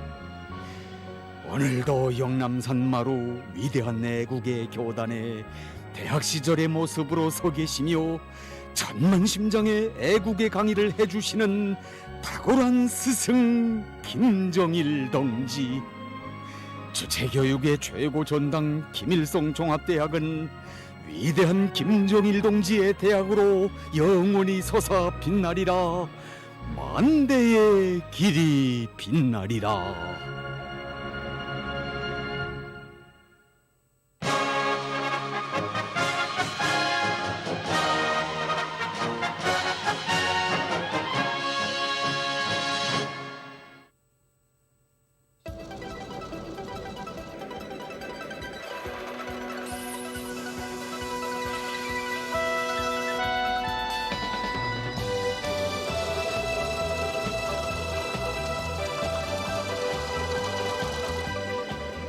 오늘도 영남산 마루 위대한 애국의 교단에 대학 시절의 모습으로 서 계시며 천만심장의 애국의 강의를 해주시는 탁월한 스승 김정일 동지, 주체교육의 최고 전당 김일성 종합대학은 위대한 김정일 동지의 대학으로 영원히 솟아 빛나리라. 만대의 길이 빛나리라.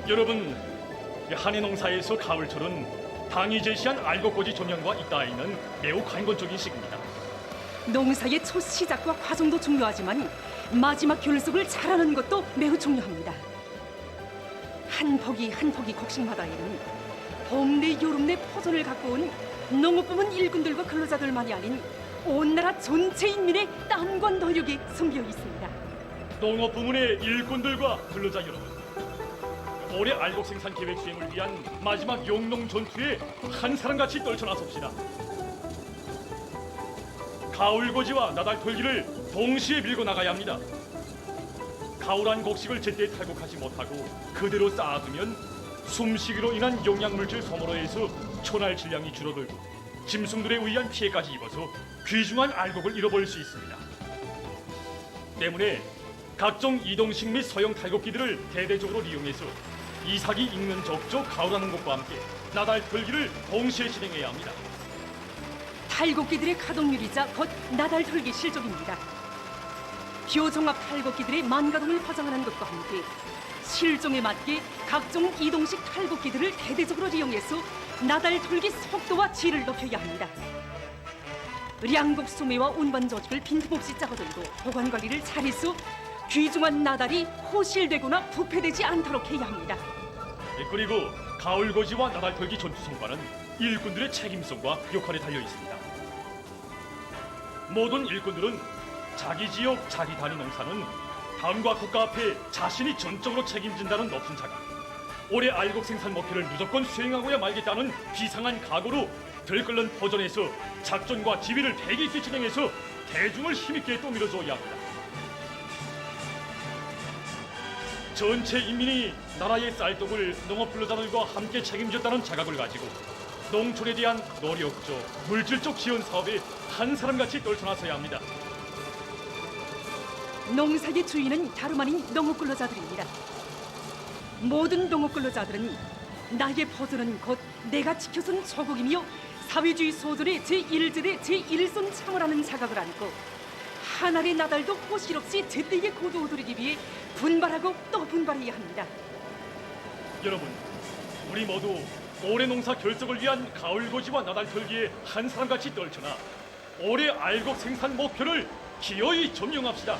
여러분, 한해 농사에서 가을철은 당이 제시한 알곡꽂이 조명과 이따위는 매우 관건적인 시기입니다. 농사의 첫 시작과 과정도 중요하지만 마지막 결속을 잘하는 것도 매우 중요합니다. 한 포기 한 포기 곡식마다에는 봄 내 여름 내 포전을 갖고 온 농업부문 일꾼들과 근로자들만이 아닌 온 나라 전체 인민의 땀과 노력이 숨겨 있습니다. 농업부문의 일꾼들과 근로자 여러분, 올해 알곡 생산 계획 수행을 위한 마지막 용농 전투에 한 사람같이 떨쳐나섭시다. 가을고지와 나달털기를 동시에 밀고 나가야 합니다. 가을한 곡식을 제때 탈곡하지 못하고 그대로 쌓아두면 숨쉬기로 인한 용약물질 소모로 해서 초날 질량이 줄어들고 짐승들에 의한 피해까지 입어서 귀중한 알곡을 잃어버릴 수 있습니다. 때문에 각종 이동식 및 소형 탈곡기들을 대대적으로 이용해서 이삭이 익는 적조 가을하는 것과 함께 나달털기를 동시에 진행해야 합니다. 탈곡기들의 가동률이자 곧 나달털기 실적입니다. 비오종합 탈곡기들의 만가동을 보장하는 것과 함께 실종에 맞게 각종 이동식 탈곡기들을 대대적으로 이용해서 나달털기 속도와 질을 높여야 합니다. 량곡 소매와 운반 조직을 빈틈없이 짜고들고 보관 관리를 잘해서 귀중한 나달이 호실되거나 부패되지 않도록 해야 합니다. 그리고 가을고지와 나달털기 전투 성과는 일꾼들의 책임성과 역할에 달려 있습니다. 모든 일꾼들은 자기 지역, 자기 단위 농사는 당과 국가 앞에 자신이 전적으로 책임진다는 높은 자각, 올해 알곡 생산 목표를 무조건 수행하고야 말겠다는 비상한 각오로 들끓는 포전에서 작전과 지휘를 패기 있게 진행해서 대중을 힘있게 또 밀어줘야 합니다. 전체 인민이 나라의 쌀떡을 농업 근로자들과 함께 책임졌다는 자각을 가지고 농촌에 대한 노력적, 물질적 지원 사업에 한 사람같이 떨쳐나서야 합니다. 농사의 주인은 다름 아닌 농업 근로자들입니다. 모든 농업 근로자들은 나의 포전은 곧 내가 지켜선 조국이며 사회주의 소전의 제1제대 제1선 창원하는 자각을 안고 하늘의 나달도 호실 없이 제때에 고도오르기 위해 분발하고 또 분발해야 합니다. 여러분, 우리 모두 올해 농사 결석을 위한 가을고지와 나달 털기에 한 사람같이 떨쳐나 올해 알곡 생산 목표를 기어이 점령합시다.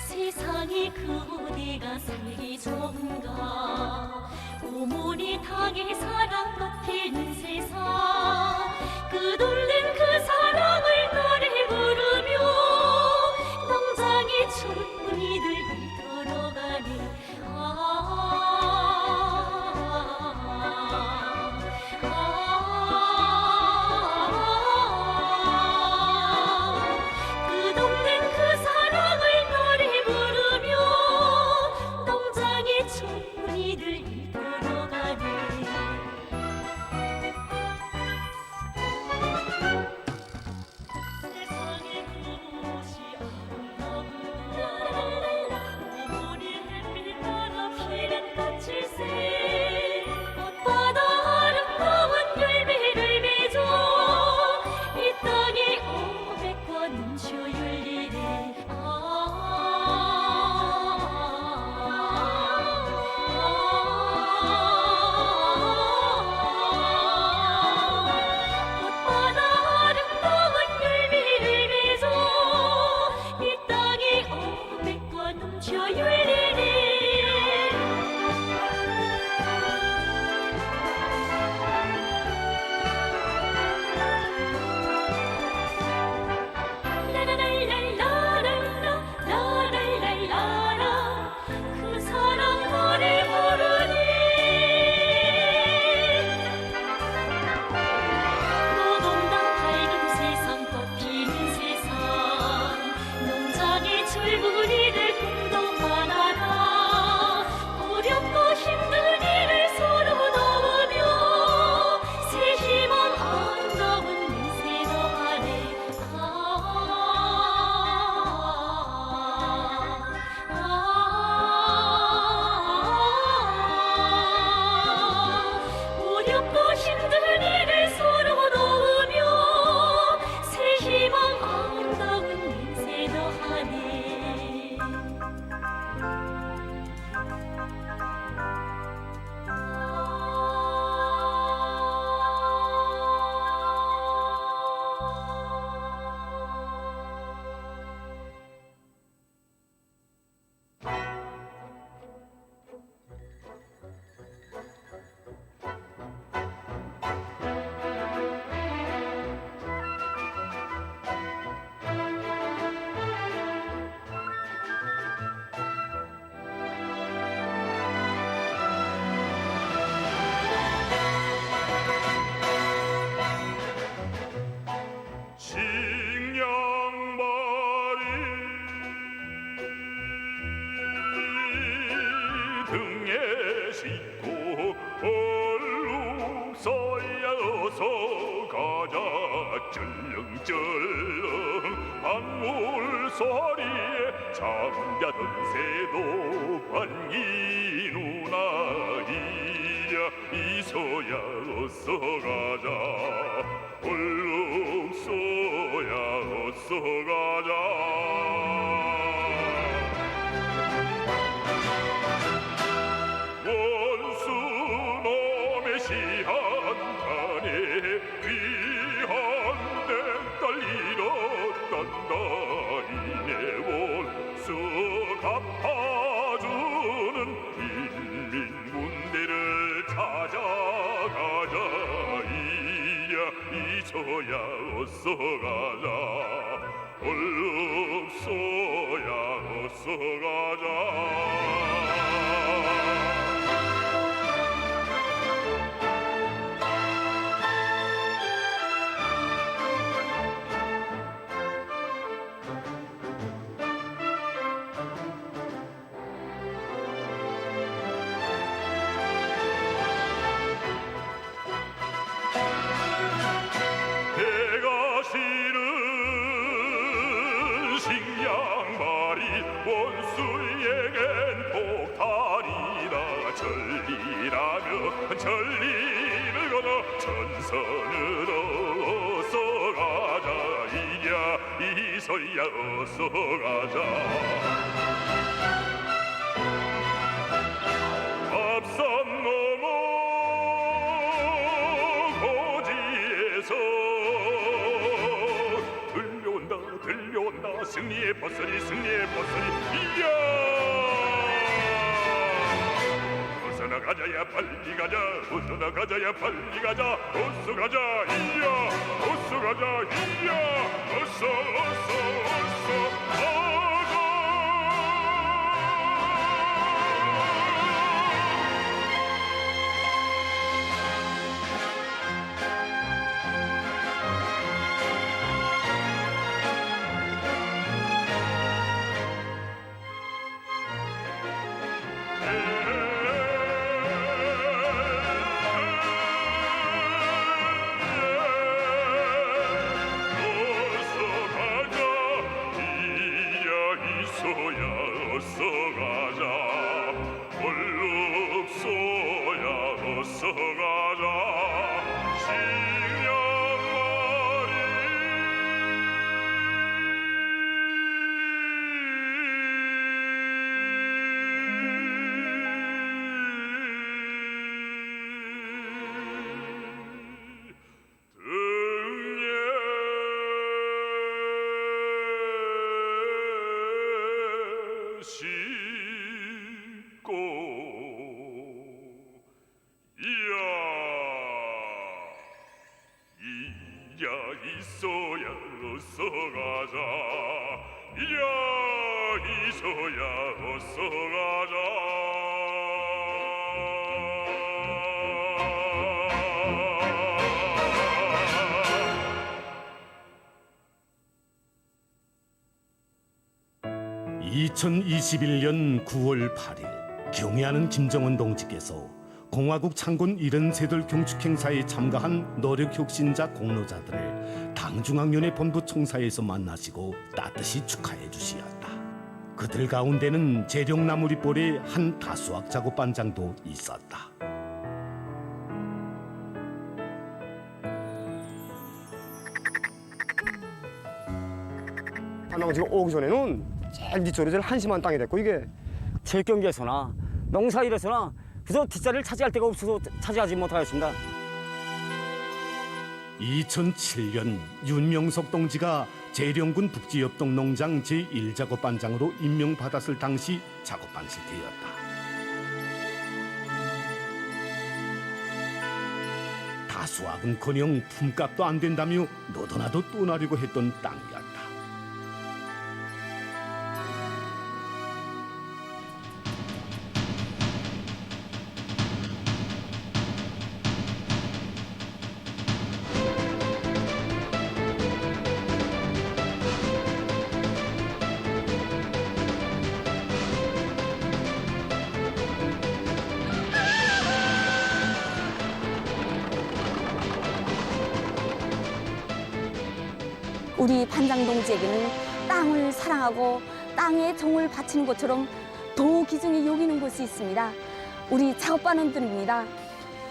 세상에 그대가 살기 좋은가 오모니 닭의 사랑 높이는 세상 끝없는 그 사랑을 노래 부르며 농장의 춘문이들 들어가네 끝없는 그 사랑을 노래 부르며 농장의 춘문이들 들어가네 세상에 그곳이 아름다운가 오모니 햇빛 따라 피는 꽃일새 꽃바다 아름다운 열매를 맺어 이 땅에 500과 넘쳐 열리네 꽃바다 아름다운 열매를 맺어 이 땅에 500과 넘쳐 열리네 라라라라라라라라라 그 사랑 노래 부르니 노동당 밝은 세상 꽃피는 세상 농장의 출근이들 꿈도 많아라 어렵고 힘든 일을 서로 도우며 새 희망 아름다운 민세 더하네 어렵고 힘든 일을 서로 도우며 새 희망 아름다운 민세 더하네 등에 싣고 얼룩 서야 어서 가자 쩔렁쩔렁 방울 소리에 잠자던 새도 반기 누나이랴 이소야 어서 가자 얼룩 서야 어서 가자 원수놈의 시한탄에 귀한 넥달 잃었단다 이내 원수 갚아주는 인민군대를 이소야 어서 가자 얼룩소야 어서 가자 배가 실은 식량발이 원수에겐 폭탄이다 전리라며 전리를 건너 전선으로 어서 가자 이야 이소야 어서 가자 앞산 넘어 고지에서 들려온다 승리의 버스리 이야 어서 나가자야 빨리 가자 어서 나가자야 빨리 가자 어서 가자 이야 어서 가자 이야 어서 가자 이소야 어서 가자 이야 이소야 어서 가자 (2021년 9월 8일) 경애하는 김정은 동지께서 공화국 창군 73돌 경축 행사에 참가한 노력혁신자 공로자들을 당중앙위원회 본부 총사에서 만나시고 따뜻이 축하해 주시었다. 그들 가운데는 재령나무리볼의 한 다수학 작업반장도 있었다. 한양지가 오기 전에는 제일 뒷자리 제일 한심한 땅이 됐고 이게 체육 경기에서나 농사일에서나 그저 뒷자리를 차지할 데가 없어서 차지하지 못하였습니다. 2007년 윤명석 동지가 재령군 북지협동 농장 제1작업반장으로 임명받았을 당시 작업반 실태였다. 다수학은커녕 품값도 안 된다며 너도나도 떠나려고 했던 땅이었다. 우리 반장 동지에게는 땅을 사랑하고 땅에 정을 바치는 것처럼 도 기중에 여기는 곳이 있습니다. 우리 작업반원들입니다.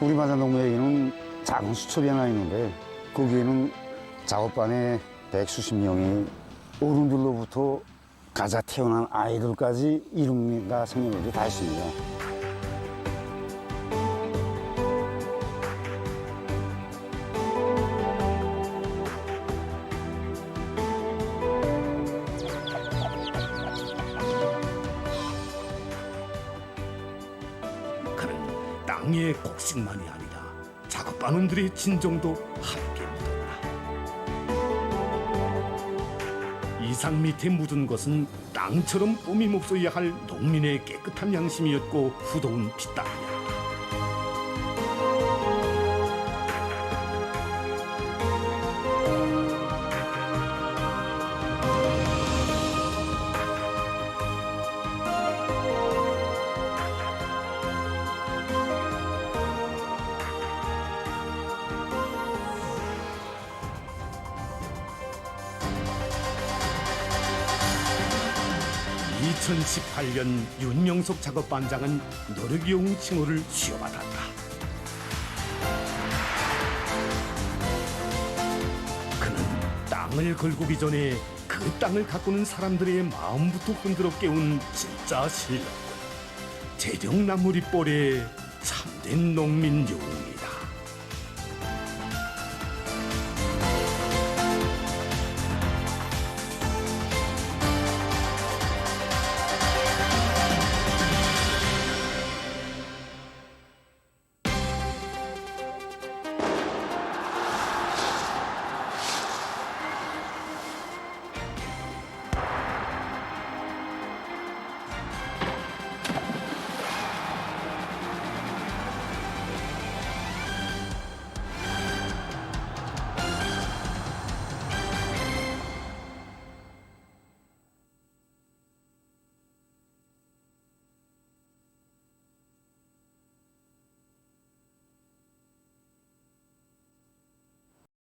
우리 반장 동무에게는 작은 수첩이 하나 있는데 거기에는 작업반에 100수십 명이 어른들로부터 가자 태어난 아이들까지 이름과 성명들이 다 있습니다. 땅의 곡식만이 아니라 작업반원들의 진정도 함께 묻었다. 이상 밑에 묻은 것은 땅처럼 뿜이 몹써야 할 농민의 깨끗한 양심이었고 후도운 피땀이야. (2018년) 윤영석 작업반장은 노력용 칭호를 수여받았다. 그는 땅을 걸고기 전에 그 땅을 가꾸는 사람들의 마음부터 흔들어 깨운 진짜 실력, 재정나무리 뻘에 참된 농민 용.